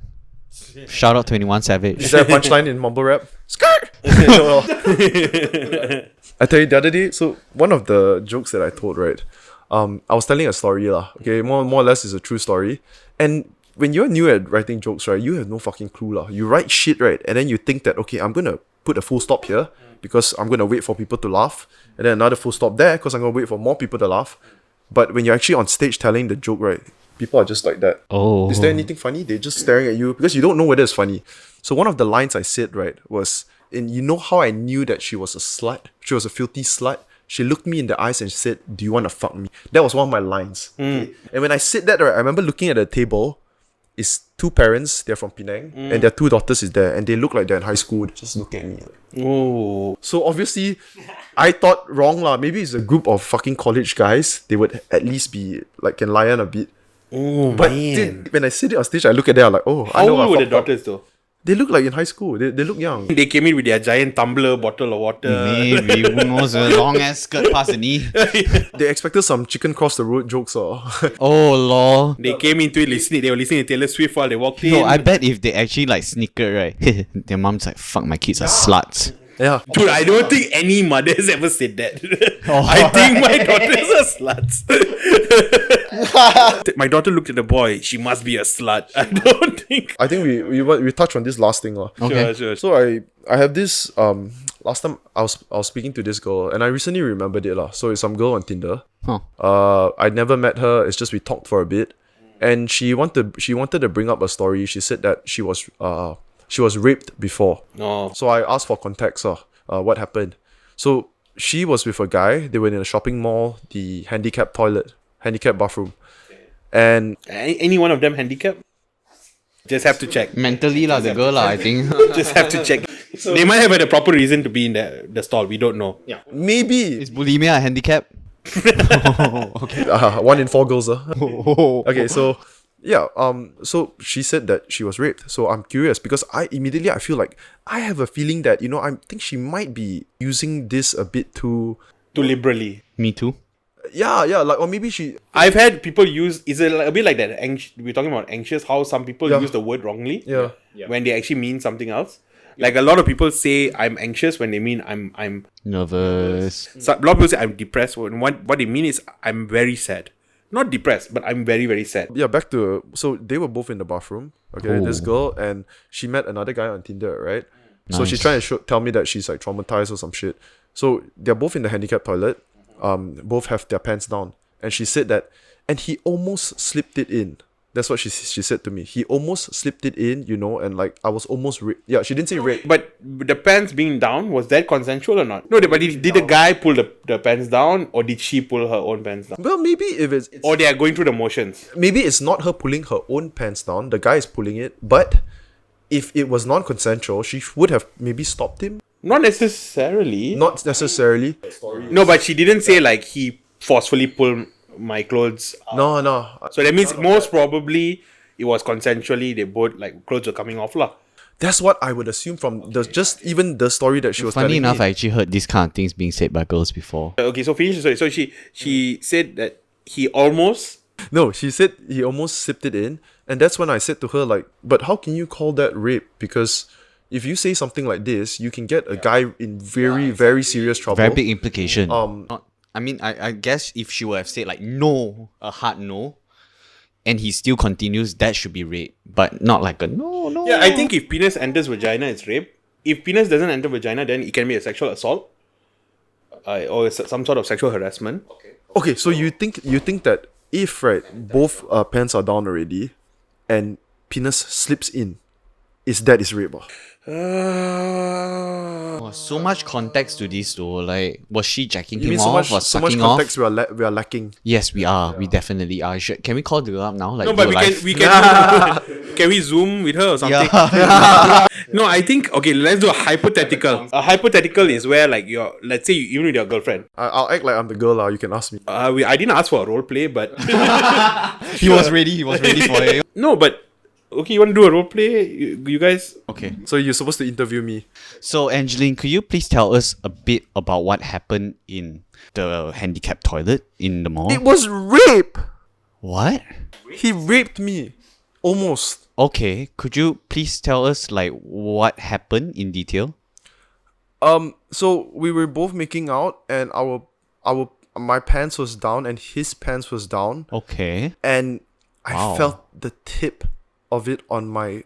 Shout out 21 Savage. Is there a punchline in mumble rap? Skirt! No. I tell you the other day, so one of the jokes that I told, right? I was telling a story lah. Okay, more or less is a true story. And when you're new at writing jokes, right, you have no fucking clue lah. You write shit, right, and then you think that okay, I'm gonna put a full stop here because I'm gonna wait for people to laugh, and then another full stop there because I'm gonna wait for more people to laugh. But when you're actually on stage telling the joke, right, people are just like that. Oh. Is there anything funny? They're just staring at you because you don't know whether it's funny. So one of the lines I said, right, was, and you know how I knew that she was a slut? She was a filthy slut. She looked me in the eyes and said, "Do you want to fuck me?" That was one of my lines. Okay? And when I said that, right, I remember looking at the table. It's two parents, they're from Penang, and their two daughters is there, and they look like they're in high school. They just look at me. Oh. So obviously, I thought wrong lah. Maybe it's a group of fucking college guys. They would at least be like can lion a bit. Oh, But man. dude, when I sit it on stage, I look at them, I'm like, oh, I How know I old were the fucked up. daughters though? They look like in high school. They look young. They came in with their giant tumbler bottle of water. Maybe, who knows, a long ass skirt past the knee. They expected some chicken cross the road jokes or Oh lol. They came into it listening. They were listening to Taylor Swift while they walked in. No, I bet if they actually like snickered, right? Their mom's like, fuck, my kids are sluts. Yeah. Dude, I don't think any mother has ever said that. I think my daughters are sluts. My daughter looked at the boy. She must be a slut. I don't think. I think we touched on this last thing. Okay. Sure. So I have this last time I was speaking to this girl and I recently remembered it. So it's some girl on Tinder. Huh. I never met her, it's just we talked for a bit. And she wanted to bring up a story. She said that she was raped before. No. So I asked for context, what happened. So she was with a guy, they were in a shopping mall, the handicapped bathroom. And Any one of them handicapped? Just have to check. Mentally the girl I think. Just have to check. They might have had a proper reason to be in the stall. We don't know. Yeah. maybe Is bulimia a handicap? 1 in 4 girls. Okay, so yeah, so she said that she was raped. So I'm curious because I feel like I have a feeling that, I think she might be using this a bit too Liberally. Me too. yeah, like, or maybe she I've had people use, is it a bit like that? We're talking about anxious, how some people Yeah. use the word wrongly yeah. when they actually mean something else. Like a lot of people say I'm anxious when they mean I'm Nervous. so a lot of people say I'm depressed when what they mean is I'm very sad. Not depressed, but I'm very, very sad. Yeah, back to so they were both in the bathroom. Okay, this girl and she met another guy on Tinder, right? So she's trying to tell me that she's like traumatized or some shit. So they're both in the handicapped toilet. Both have their pants down, and she said that, and he almost slipped it in. That's what she said to me. He almost slipped it in, and like I was almost yeah. She didn't say rape. But the pants being down, was that consensual or not? No, but did the guy pull the pants down or did she pull her own pants down? Well, maybe if it's Or they are going through the motions. maybe it's not her pulling her own pants down. The guy is pulling it, but if it was non-consensual, she would have maybe stopped him. Not necessarily. Not necessarily. No, but she didn't say like he forcefully pulled my clothes. No. So that means most probably it was consensually. They both like clothes were coming off lah. That's what I would assume from even the story that she was Funny telling enough, me. I actually heard these kind of things being said by girls before. Okay, so finish the story. So she said that he almost. No, she said he almost sipped it in, and that's when I said to her like, but how can you call that rape? Because if you say something like this, you can get a guy in very, very serious trouble. Very big implication. I mean, I guess if she would have said like no, a hard no, and he still continues, that should be rape, but not like a no. Yeah, I think if penis enters vagina, it's rape. If penis doesn't enter vagina, then it can be a sexual assault, or some sort of sexual harassment. Okay, so you think that if both pants are down already, and penis slips in, is rape? Oh, so much context to this though. Like, was she jacking You him mean so off much or so much sucking off? context we are lacking. Yes, we are. We definitely are. Can we call the girl up now? Like, No, but real life? we can can we zoom with her or something? Yeah. No, I think okay. Let's do a hypothetical. A hypothetical is where like let's say even with your girlfriend. I'll act like I'm the girl. You can ask me. I didn't ask for a role play, but He was ready for it. no, but okay, you want to do a role play, you guys? Okay. So you're supposed to interview me. So, Angeline, could you please tell us a bit about what happened in the handicapped toilet in the mall? It was rape. What? He raped me, almost. Okay, could you please tell us like what happened in detail? So we were both making out, and my pants was down, and his pants was down, Okay. and I Wow. felt the tip of it on my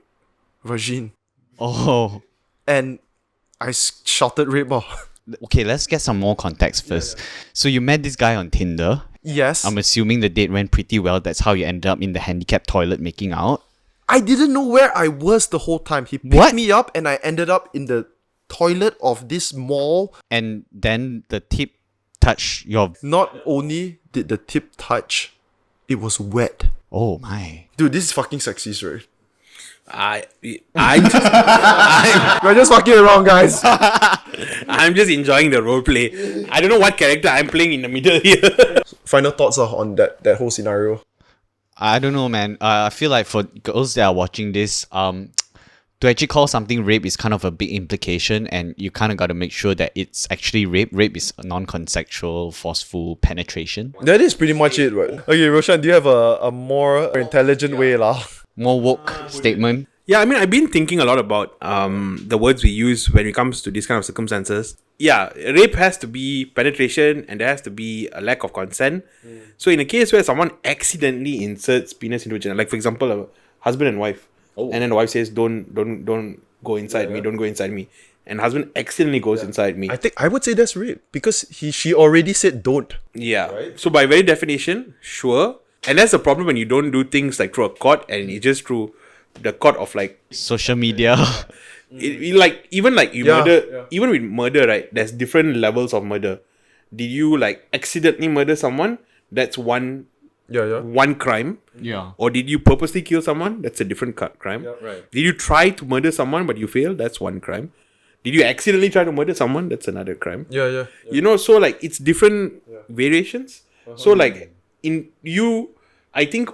vagine, Oh. and I shouted rape. Okay, let's get some more context first. So you met this guy on Tinder. Yes. I'm assuming the date went pretty well. That's how you ended up in the handicapped toilet making out. I didn't know where I was the whole time. He picked What? me up, and I ended up in the toilet of this mall. And then the tip touched your... Not only did the tip touch, it was wet. Oh my. Dude, this is fucking sexist, right? I'm We're just fucking around, guys. just enjoying the role play. I don't know what character I'm playing in the middle here. Final thoughts on that whole scenario. I don't know, man. I feel like for girls that are watching this, to actually call something rape is kind of a big implication, and you kind of got to make sure that it's actually rape. Rape is non-consensual, forceful penetration. That is pretty much it, right? Okay, Roeshan, do you have a more intelligent way, lah? More woke statement. Yeah, I mean, I've been thinking a lot about the words we use when it comes to these kind of circumstances. Yeah, rape has to be penetration and there has to be a lack of consent. So in a case where someone accidentally inserts penis into vagina, like for example, a husband and wife, and then the wife says, don't go inside me, don't go inside me. And husband accidentally goes inside me. I would say that's rape because she already said don't. Yeah. Right? So by very definition, sure. And that's the problem when you don't do things like through a court and it's just through the court of like Social media. Even with murder, right? There's different levels of murder. Did you like accidentally murder someone? That's one crime. Yeah. Or did you purposely kill someone? That's a different crime. Yeah, right. Did you try to murder someone but you failed? That's one crime. Did you accidentally try to murder someone? That's another crime. Yeah. You know, so like it's different variations. So like I think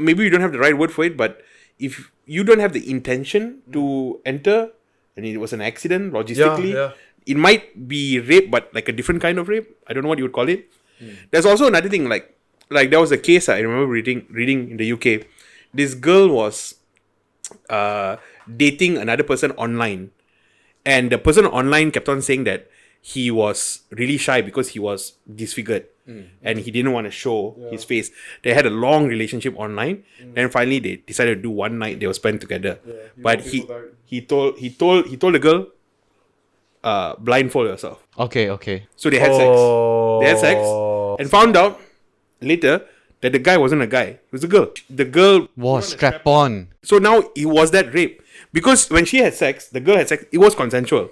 maybe you don't have the right word for it, but if you don't have the intention to enter and it was an accident logistically, it might be rape, but like a different kind of rape. I don't know what you would call it. There's also another thing like there was a case I remember reading in the UK. This girl was dating another person online, and the person online kept on saying that he was really shy because he was disfigured and he didn't want to show his face. They had a long relationship online, and finally they decided to do one night they were spent together. But he told the girl, blindfold yourself. Okay. So they had sex and found out later that the guy wasn't a guy, it was a girl. The girl was strap on. So now it was that rape because when she had sex, the girl had sex, it was consensual,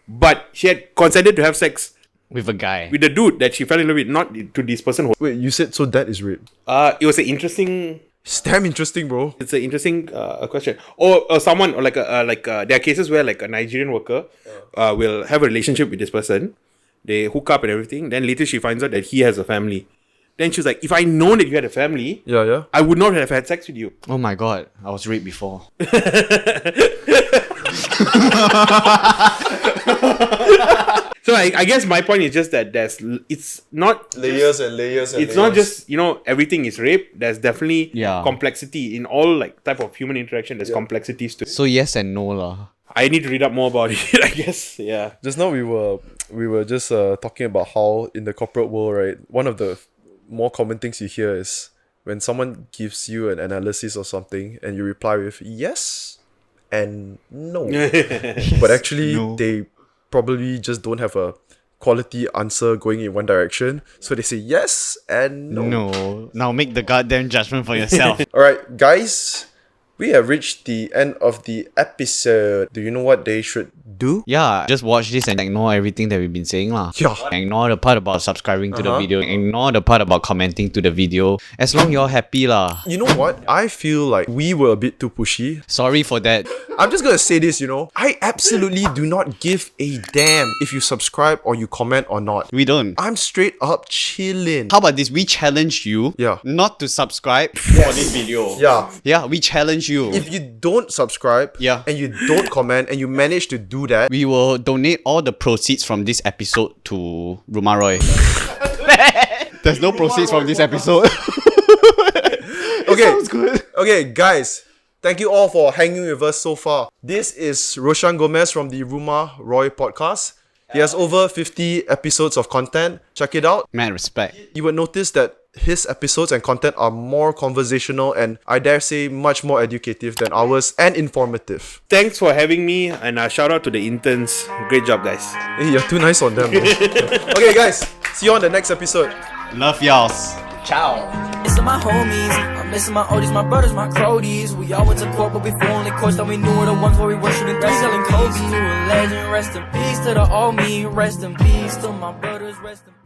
but she had consented to have sex with a guy, with the dude that she fell in love with, not to this person. Wait, you said so that is rape? It was an interesting. It's damn interesting, bro. It's an interesting question. Or someone, or like there are cases where like a Nigerian worker will have a relationship with this person. They hook up and everything. Then later she finds out that he has a family. Then she's like, if I known that you had a family, I would not have had sex with you. Oh my god, I was raped before. So I guess my point is just that it's not layers and layers and it's not just, everything is rape. There's definitely complexity in all like type of human interaction. There's complexities to it. So yes and no lah. I need to read up more about it, I guess. Yeah. Just now we were just talking about how in the corporate world, right, one of the more common things you hear is when someone gives you an analysis or something and you reply with yes and no. But actually they probably just don't have a quality answer going in one direction. So they say yes and no. No. Now make the goddamn judgment for yourself. Alright, guys. We have reached the end of the episode. Do you know what they should do? Yeah, just watch this and ignore everything that we've been saying lah. Yeah. Ignore the part about subscribing to the video. Ignore the part about commenting to the video. As long you're happy lah. You know what? I feel like we were a bit too pushy. Sorry for that. I'm just gonna say this, I absolutely do not give a damn if you subscribe or you comment or not. We don't. I'm straight up chilling. How about this? We challenge you not to subscribe for this video. Yeah, we challenge you. If you don't subscribe and you don't comment and you manage to do that, we will donate all the proceeds from this episode to Rumah Roy. There's no proceeds from this episode. Okay. Sounds good. Okay, guys. Thank you all for hanging with us so far. This is Roeshan Gomez from the Rumah Roy podcast. He has over 50 episodes of content. Check it out. Mad respect. You would notice that his episodes and content are more conversational and I dare say much more educative than ours and informative. Thanks for having me and shout out to the interns. Great job, guys. Hey, you're too nice on them. Okay, guys. See you on the next episode. Love y'all. Ciao. Missing my homies, I'm missing my oldies, my brothers, my cronies. We all went to court, but before only courts that we knew were the ones where we were shooting three, selling Kobe. To a legend, rest in peace to the old me, rest in peace to my brothers, rest in peace.